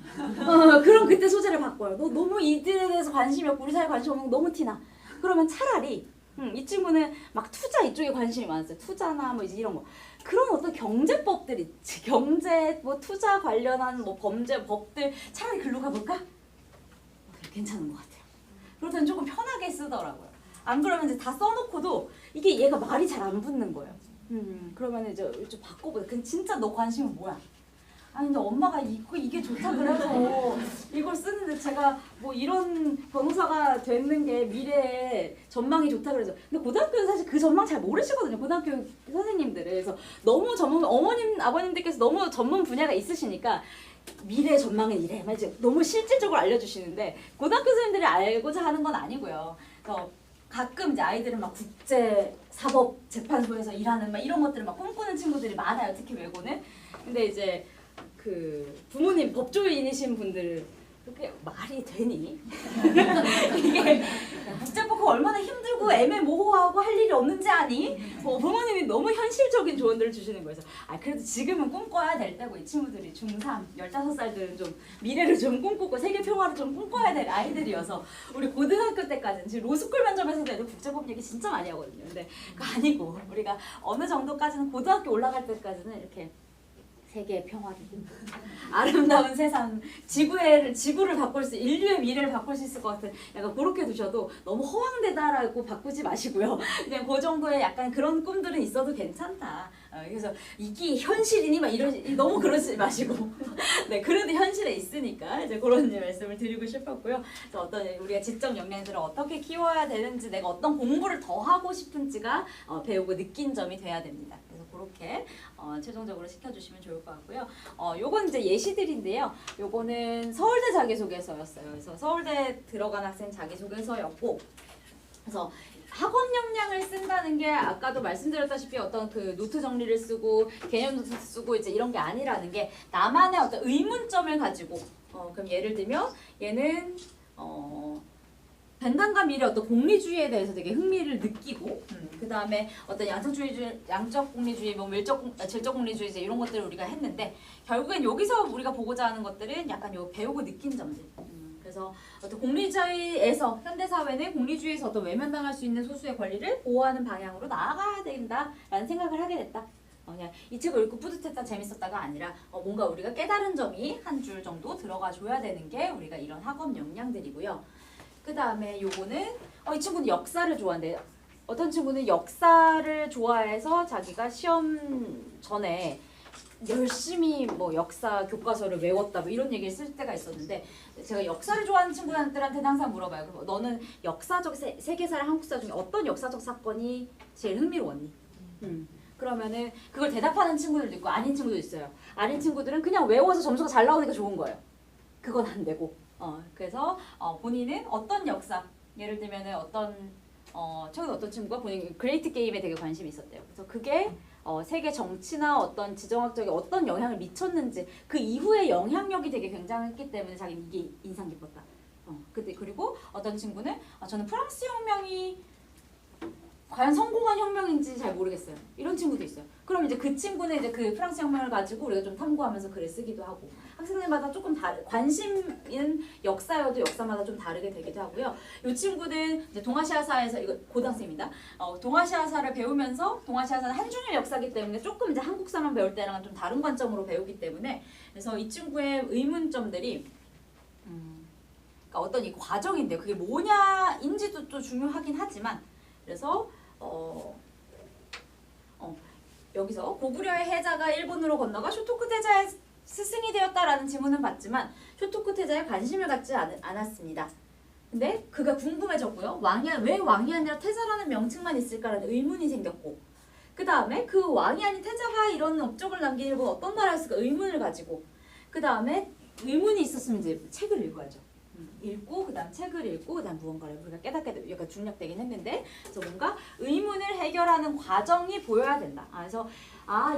그럼 그때 소재를 바꿔요. 너 너무 이들에 대해서 관심이 없고 우리 사회에 관심 없는 거 너무 티나. 그러면 차라리 이 친구는 막 투자 이쪽에 관심이 많았어요. 투자나 뭐 이런 거. 그런 어떤 경제법들 있지. 경제 뭐 투자 관련한 뭐 범죄 법들 차라리 글로 가볼까? 괜찮은 것 같아요. 그렇다면 조금 편하게 쓰더라고요. 안 그러면 이제 다 써놓고도 이게 얘가 말이 잘 안 붙는 거예요. 그러면 이제 좀 바꿔보자. 근데 진짜 너 관심은 뭐야? 아니 근데 엄마가 이게 좋다 그래서 이걸 쓰는데 제가 뭐 이런 변호사가 되는 게 미래에 전망이 좋다 그래서. 근데 고등학교는 사실 그 전망 잘 모르시거든요. 고등학교 선생님들은. 그래서 너무 아버님들께서 너무 전문 분야가 있으시니까 미래 전망은 이래 막 이제 너무 실질적으로 알려주시는데 고등학교 선생님들이 알고자 하는 건 아니고요. 그래서 가끔 이제 아이들은 막 국제사법재판소에서 일하는 막 이런 것들을 막 꿈꾸는 친구들이 많아요. 특히 외고는. 근데 이제 그 부모님 법조인이신 분들 그게 말이 되니? 이게 국제법그 얼마나 힘들고 애매모호하고 할 일이 없는지 아니? 부모님이 너무 현실적인 조언들을 주시는 거예요. 그래도 지금은 꿈꿔야 될 때고 이 친구들이 중3, 15살들은 좀 미래를 좀 꿈꾸고 세계 평화를 좀 꿈꿔야 될 아이들이어서 우리 고등학교 때까지는 지금 로스쿨 면접에서도 애들 국제법 얘기 진짜 많이 하거든요. 근데 그거 아니고 우리가 어느 정도까지는 고등학교 올라갈 때까지는 이렇게 세계의 평화를 아름다운 세상, 지구를 바꿀 수, 인류의 미래를 바꿀 수 있을 것 같은 약간 그렇게 두셔도 너무 허황되다라고 바꾸지 마시고요. 그냥 그 정도의 약간 그런 꿈들은 있어도 괜찮다. 그래서 이게 현실이니 막 너무 그러지 마시고 네, 그래도 현실에 있으니까 이제 그런 말씀을 드리고 싶었고요. 그래서 어떤 우리가 지적 역량들을 어떻게 키워야 되는지, 내가 어떤 공부를 더 하고 싶은지가 배우고 느낀 점이 돼야 됩니다. 그래서 그렇게 최종적으로 시켜주시면 좋을 것 같고요. 요건 이제 예시들인데요. 요거는 서울대 자기소개서였어요. 그래서 서울대 들어간 학생 자기소개서였고, 그래서 학업 역량을 쓴다는 게 아까도 말씀드렸다시피 어떤 그 노트 정리를 쓰고 개념 노트 쓰고 이제 이런 게 아니라는 게 나만의 어떤 의문점을 가지고 그럼 예를 들면 얘는 벤단과 밀의 어떤 공리주의에 대해서 되게 흥미를 느끼고 그 다음에 어떤 양적 공리주의, 뭐 질적 공리주의 이제 이런 것들을 우리가 했는데 결국엔 여기서 우리가 보고자 하는 것들은 약간 요 배우고 느낀 점들. 그래서 어떤 공리주의에서 현대사회는 공리주의에서 어떤 외면당할 수 있는 소수의 권리를 보호하는 방향으로 나아가야 된다라는 생각을 하게 됐다. 그냥 이 책을 읽고 뿌듯했다, 재밌었다가 아니라 뭔가 우리가 깨달은 점이 한 줄 정도 들어가 줘야 되는 게 우리가 이런 학업 역량들이고요. 그 다음에 요거는 이 친구는 역사를 좋아한대요. 어떤 친구는 역사를 좋아해서 자기가 시험 전에 열심히 뭐 역사 교과서를 외웠다 뭐 이런 얘기를 쓸 때가 있었는데, 제가 역사를 좋아하는 친구들한테는 항상 물어봐요. 그럼 너는 역사적 세계사랑 한국사 중에 어떤 역사적 사건이 제일 흥미로웠니? 그러면은 그걸 대답하는 친구들도 있고 아닌 친구도 있어요. 아닌 친구들은 그냥 외워서 점수가 잘 나오니까 좋은 거예요. 그건 안 되고. 그래서 본인은 어떤 역사, 예를 들면은 최근에 어떤 친구가 본인 그레이트 게임에 되게 관심이 있었대요. 그래서 그게 세계 정치나 어떤 지정학적인 어떤 영향을 미쳤는지, 그 이후의 영향력이 되게 굉장했기 때문에 자기는 이게 인상 깊었다. 그리고 어떤 친구는 저는 프랑스 혁명이 과연 성공한 혁명인지 잘 모르겠어요. 이런 친구도 있어요. 그럼 이제 그 친구는 이제 그 프랑스 혁명을 가지고 우리가 좀 탐구하면서 글을 쓰기도 하고 학생들마다 조금 관심은 역사여도 역사마다 좀 다르게 되기도 하고요. 이 친구는 이제 동아시아사에서 이거 고등학생입니다. 동아시아사를 배우면서 동아시아사는 한중일 역사이기 때문에 조금 이제 한국사만 배울 때랑은 좀 다른 관점으로 배우기 때문에 그래서 이 친구의 의문점들이 그러니까 어떤 이 과정인데요. 그게 뭐냐인지도 또 중요하긴 하지만 그래서 여기서 고구려의 해자가 일본으로 건너가 쇼토쿠 태자의 스승이 되었다라는 질문은 받지만 쇼토쿠 태자에 관심을 갖지 않았습니다. 근데 그가 궁금해졌고요. 왜 왕이 아니라 태자라는 명칭만 있을까라는 의문이 생겼고 그 다음에 그 왕이 아닌 태자가 이런 업적을 남긴 일본 어떤 나라였을까 의문을 가지고 그 다음에 의문이 있었으면 이제 책을 읽어야죠. 읽고 그 다음 책을 읽고 그 다음 무언가를 우리가 깨닫게 약간 중략되긴 했는데 그래서 뭔가 의문을 해결하는 과정이 보여야 된다. 그래서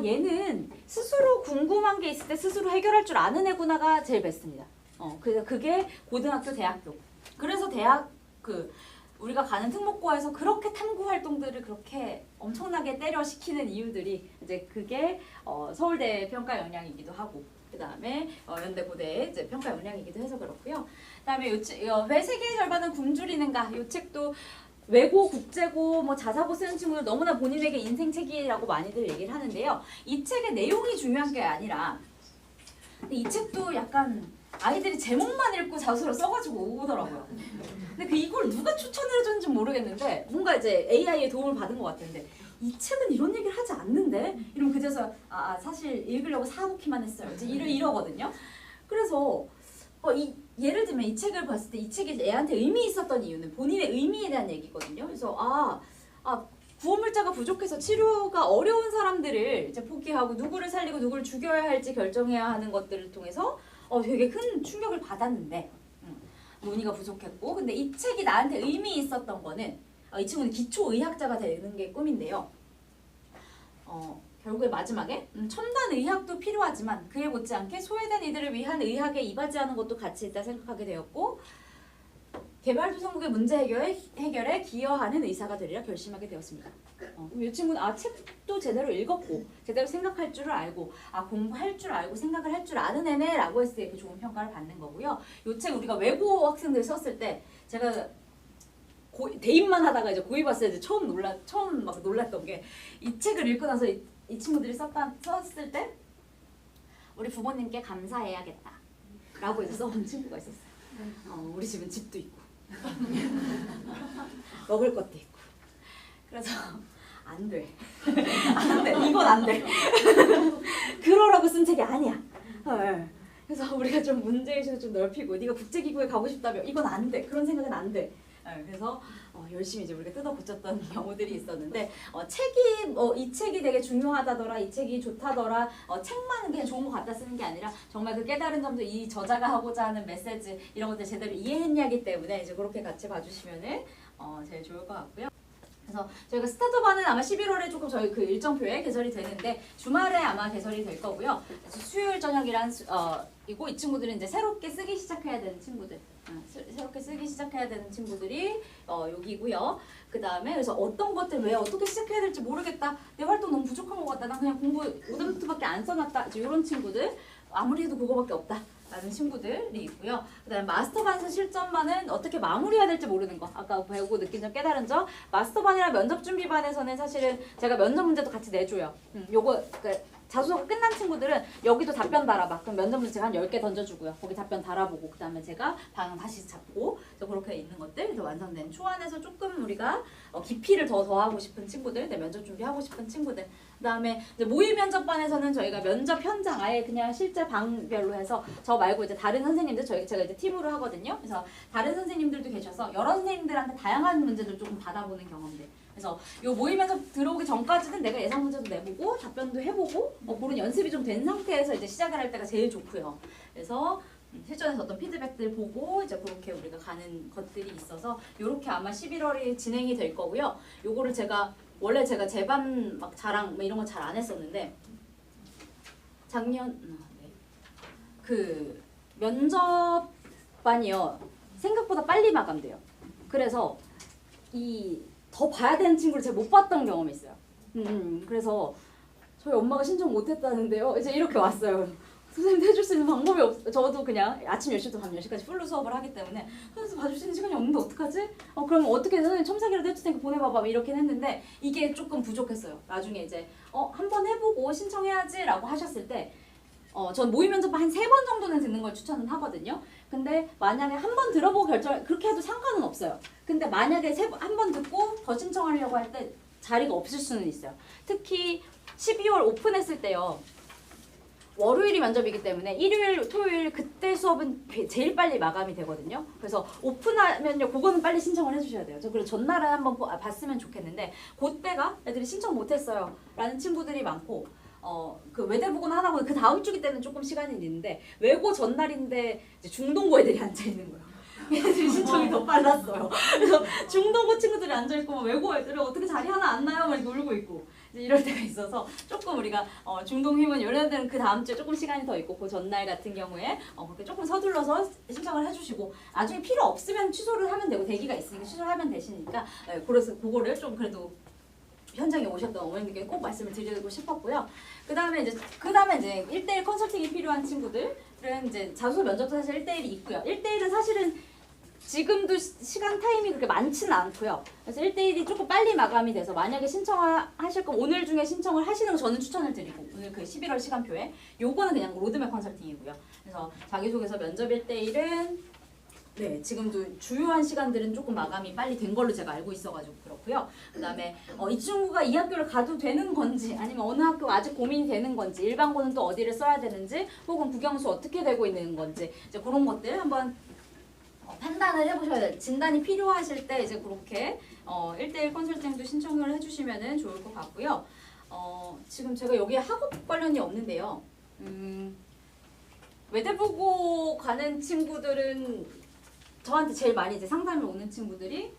얘는 스스로 궁금한 게 있을 때 스스로 해결할 줄 아는 애구나가 제일 베스트입니다. 그게 고등학교, 대학교. 그래서 우리가 가는 특목고에서 그렇게 탐구 활동들을 그렇게 엄청나게 때려 시키는 이유들이 이제 그게 서울대 평가 영향이기도 하고 그 다음에 연대 고대의 이제 평가 영향이기도 해서 그렇고요. 그 다음에 왜 세계의 절반은 굶주리는가? 이 책도 외고, 국제고, 자사고 쓰는 친구들 너무나 본인에게 인생 책이라고 많이들 얘기를 하는데요. 이 책의 내용이 중요한 게 아니라 이 책도 약간 아이들이 제목만 읽고 자소를 써가지고 오더라고요. 근데 이걸 누가 추천을 해줬는지 모르겠는데 뭔가 이제 AI의 도움을 받은 것 같은데 이 책은 이런 얘기를 하지 않는데 이러면 그제서 사실 읽으려고 사놓기만 했어요. 이제 이러거든요. 그래서 예를 들면 이 책을 봤을 때 이 책이 애한테 의미 있었던 이유는 본인의 의미에 대한 얘기거든요. 그래서 구호물자가 부족해서 치료가 어려운 사람들을 이제 포기하고 누구를 살리고 누구를 죽여야 할지 결정해야 하는 것들을 통해서 되게 큰 충격을 받았는데 논의가 부족했고 근데 이 책이 나한테 의미 있었던 거는 이 친구는 기초의학자가 되는 게 꿈인데요. 결국에 마지막에 첨단 의학도 필요하지만 그에 못지않게 소외된 이들을 위한 의학에 이바지하는 것도 가치 있다 생각하게 되었고 개발도상국의 문제 해결에 기여하는 의사가 되리라 결심하게 되었습니다. 이 친구는 책도 제대로 읽었고 제대로 생각할 줄을 알고 공부할 줄 알고 생각을 할 줄 아는 애네 라고 했을 때 좋은 평가를 받는 거고요. 이 책 우리가 외고 학생들 썼을 때 제가 대입만 하다가 이제 고2 봤을 때 처음 막 놀랐던 게 이 책을 읽고 나서 이 친구들이 썼을 때 우리 부모님께 감사해야겠다 라고 이제 써온 친구가 있었어요. 우리 집은 집도 있고 먹을 것도 있고 그래서 안 돼. 안 돼. 이건 안 돼. 그러라고 쓴 책이 아니야. 그래서 우리가 좀 문제의식을 좀 넓히고 네가 국제기구에 가고 싶다며 이건 안 돼. 그런 생각은 안 돼. 그래서 열심히 이제 우리가 뜯어붙였던 경우들이 있었는데 이 책이 되게 중요하다더라 이 책이 좋다더라 책만 그냥 좋은 거 갖다 쓰는 게 아니라 정말 그 깨달은 점도 이 저자가 하고자 하는 메시지 이런 것들 제대로 이해했냐기 때문에 이제 그렇게 같이 봐주시면은 제일 좋을 것 같고요. 그래서 저희가 스타터반은 아마 11월에 조금 저희 그 일정표에 개설이 되는데 주말에 아마 개설이 될 거고요. 수요일 저녁이란 이고 이 친구들은 이제 새롭게 쓰기 시작해야 되는 친구들. 새롭게 쓰기 시작해야 되는 친구들이 여기고요. 그 다음에 그래서 어떤 것들 왜 어떻게 시작해야 될지 모르겠다. 내 활동 너무 부족한 것 같다. 난 그냥 공부 오답노트밖에 안 써놨다. 이런 친구들 아무리 해도 그거밖에 없다. 라는 친구들이 있고요. 그 다음에 마스터반에서 실전반은 어떻게 마무리해야 될지 모르는 거. 아까 배우고 느낀 점 깨달은 점. 마스터반이랑 면접준비반에서는 사실은 제가 면접 문제도 같이 내줘요. 요거 자소서가 끝난 친구들은 여기도 답변 달아봐. 그럼 면접 문제 제가 한 10개 던져주고요. 거기 답변 달아보고 그 다음에 제가 방향 다시 잡고 그렇게 있는 것들 완성된 초안에서 조금 우리가 깊이를 더하고 싶은 친구들, 면접 준비하고 싶은 친구들. 그 다음에 모의 면접반에서는 저희가 면접 현장 아예 그냥 실제 방별로 해서 저 말고 이제 다른 선생님들 제가 이제 팀으로 하거든요. 그래서 다른 선생님들도 계셔서 여러 선생님들한테 다양한 문제들 조금 받아보는 경험들. 그래서 요 모의 면접 들어오기 전까지는 내가 예상 문제도 내보고 답변도 해보고 그런 연습이 좀 된 상태에서 이제 시작을 할 때가 제일 좋고요. 그래서 실전에서 어떤 피드백들 보고 이제 그렇게 우리가 가는 것들이 있어서 요렇게 아마 11월이 진행이 될 거고요. 요거를 원래 제가 제반 막 자랑 이런 거 잘 안 했었는데 작년 그 면접반이요 생각보다 빨리 마감돼요. 그래서 더 봐야 되는 친구를 제가 못 봤던 경험이 있어요. 그래서 저희 엄마가 신청 못했다는데요. 이제 이렇게 왔어요. 선생님도 해줄 수 있는 방법이 없어요. 저도 그냥 아침 10시부터 밤 10시까지 풀로 수업을 하기 때문에 선생님 봐줄 수 있는 시간이 없는데 어떡하지? 그럼 어떻게 선생님 첨삭이라도 해줄 테니까 보내봐봐 이렇게 했는데 이게 조금 부족했어요. 나중에 이제 한번 해보고 신청해야지 라고 하셨을 때 전 모의 면접 한 3번 정도는 듣는 걸 추천은 하거든요. 근데 만약에 한 번 들어보고 결정 그렇게 해도 상관은 없어요. 근데 만약에 한 번 듣고 더 신청하려고 할 때 자리가 없을 수는 있어요. 특히 12월 오픈했을 때요. 월요일이 면접이기 때문에 일요일, 토요일 그때 수업은 제일 빨리 마감이 되거든요. 그래서 오픈하면요, 그거는 빨리 신청을 해주셔야 돼요. 저 그래서 전날에 한번 봤으면 좋겠는데 그때가 애들이 신청 못했어요 라는 친구들이 많고 그 외대부고는 하나 보고 그 다음 주기 때는 조금 시간이 있는데 외고 전날인데 이제 중동고 애들이 앉아 있는 거예요. 얘네들이 신청이 더 빨랐어요. 그래서 중동고 친구들이 앉아 있고 외고 애들은 어떻게 자리 하나 안 나요? 막 놀고 있고 이제 이럴 때가 있어서 조금 우리가 중동휘문 이런 애들은 그 다음 주에 조금 시간이 더 있고 그 전날 같은 경우에 그렇게 조금 서둘러서 신청을 해주시고 나중에 필요 없으면 취소를 하면 되고 대기가 있으니까 취소를 하면 되시니까 그래서 그거를 좀 그래도 현장에 오셨던 어머님들께 꼭 말씀을 드리고 싶었고요. 그다음에 이제 1대1 컨설팅이 필요한 친구들은 이제 자소 면접도 사실 1대1이 있고요. 1대1은 사실은 지금도 시간 타임이 그렇게 많지는 않고요. 그래서 1대1이 조금 빨리 마감이 돼서 만약에 신청하실 거면 오늘 중에 신청을 하시는 거 저는 추천을 드리고 오늘 그 11월 시간표에 요거는 그냥 로드맵 컨설팅이고요. 그래서 자기소개서 면접 1대1은 네, 지금도 주요한 시간들은 조금 마감이 빨리 된 걸로 제가 알고 있어가지고 그렇고요. 그다음에 이 친구가 이 학교를 가도 되는 건지 아니면 어느 학교가 아직 고민이 되는 건지 일반고는 또 어디를 써야 되는지 혹은 국영수 어떻게 되고 있는 건지 이제 그런 것들 한번 판단을 해보셔야 돼요. 진단이 필요하실 때 이제 그렇게 1대1 컨설팅도 신청을 해주시면 좋을 것 같고요. 지금 제가 여기에 학업 관련이 없는데요. 외대보고 가는 친구들은 저한테 제일 많이 이제 상담을 오는 친구들이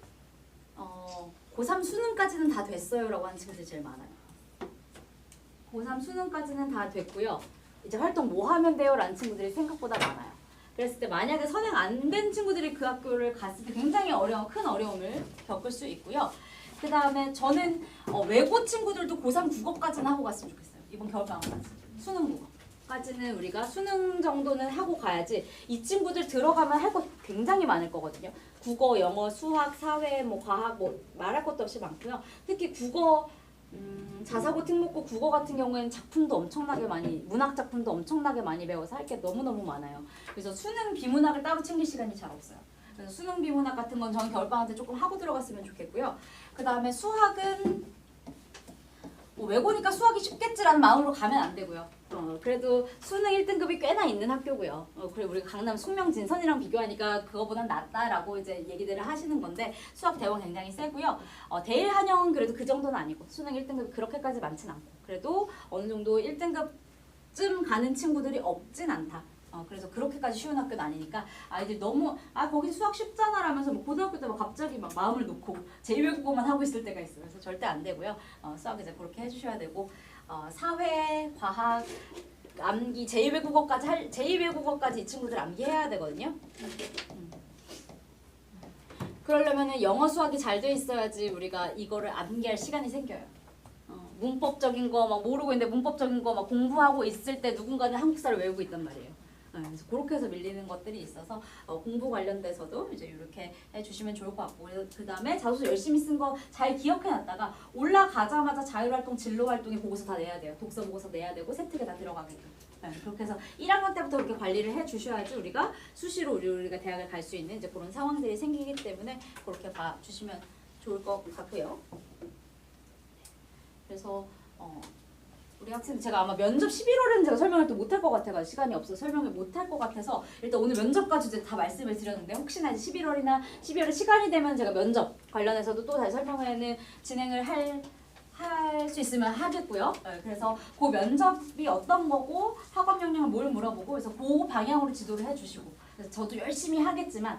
고3 수능까지는 다 됐어요 라고 하는 친구들이 제일 많아요. 고3 수능까지는 다 됐고요. 이제 활동 뭐 하면 돼요 라는 친구들이 생각보다 많아요. 그랬을 때 만약에 선행 안 된 친구들이 그 학교를 갔을 때 굉장히 큰 어려움을 겪을 수 있고요. 그 다음에 저는 외고 친구들도 고3 국어까지는 하고 갔으면 좋겠어요. 이번 겨울방학까지 수능 국어까지는 우리가 수능 정도는 하고 가야지 이 친구들 들어가면 할 거 굉장히 많을 거거든요. 국어, 영어, 수학, 사회, 과학 말할 것도 없이 많고요. 특히 국어 자사고 특목고 국어 같은 경우에는 작품도 엄청나게 많이 문학 작품도 엄청나게 많이 배워서 할 게 너무너무 많아요. 그래서 수능 비문학을 따로 챙길 시간이 잘 없어요. 그래서 수능 비문학 같은 건 저는 겨울방학 때 조금 하고 들어갔으면 좋겠고요. 그 다음에 수학은 외고니까 수학이 쉽겠지라는 마음으로 가면 안 되고요. 그래도 수능 1등급이 꽤나 있는 학교고요. 그리고 우리가 강남 숙명진선이랑 비교하니까 그거보단 낫다라고 이제 얘기들을 하시는 건데 수학 대원 굉장히 세고요. 대일한영은 그래도 그 정도는 아니고 수능 1등급이 그렇게까지 많진 않고 그래도 어느 정도 1등급쯤 가는 친구들이 없진 않다. 그래서 그렇게까지 쉬운 학교는 아니니까 아이들이 너무 거기 수학 쉽잖아 라면서 고등학교 때 갑자기 마음을 놓고 제2외국어만 하고 있을 때가 있어요. 그래서 절대 안 되고요. 수학 이제 그렇게 해주셔야 되고 사회, 과학, 암기, 제2외국어까지 이 친구들 암기해야 되거든요. 그러려면 영어 수학이 잘 돼 있어야지 우리가 이거를 암기할 시간이 생겨요. 문법적인 거 모르고 있는데 문법적인 거 공부하고 있을 때 누군가는 한국사를 외우고 있단 말이에요. 그래서 그렇게 해서 밀리는 것들이 있어서 공부 관련돼서도 이제 이렇게 해주시면 좋을 것 같고 그 다음에 자소서 열심히 쓴 거 잘 기억해놨다가 올라가자마자 자율활동, 진로활동에 보고서 다 내야 돼요. 독서 보고서 내야 되고 세특에 다 들어가게끔. 그렇게 해서 1학년 때부터 그렇게 관리를 해주셔야지 우리가 수시로 우리가 대학을 갈 수 있는 이제 그런 상황들이 생기기 때문에 그렇게 봐주시면 좋을 것 같고요. 그래서 우리 학생들 제가 아마 면접 11월에는 제가 설명을 또 못할 것 같아서 시간이 없어서 설명을 못할 것 같아서 일단 오늘 면접까지 이제 다 말씀을 드렸는데 혹시나 이제 11월이나 12월에 시간이 되면 제가 면접 관련해서도 또 다시 설명회는 진행을 할 수 있으면 하겠고요. 그래서 그 면접이 어떤 거고 학업 역량을 뭘 물어보고 그래서 그 방향으로 지도를 해주시고 그래서 저도 열심히 하겠지만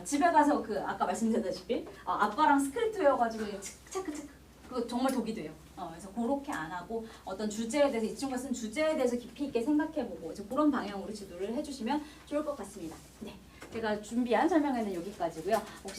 집에 가서 그 아까 말씀드렸다시피 아빠랑 스크립트 외워가지고 체크 그거 정말 독이 돼요. 그래서 그렇게 안 하고 어떤 주제에 대해서 이 친구가 쓴 주제에 대해서 깊이 있게 생각해보고 이제 그런 방향으로 지도를 해주시면 좋을 것 같습니다. 네, 제가 준비한 설명회는 여기까지고요. 혹시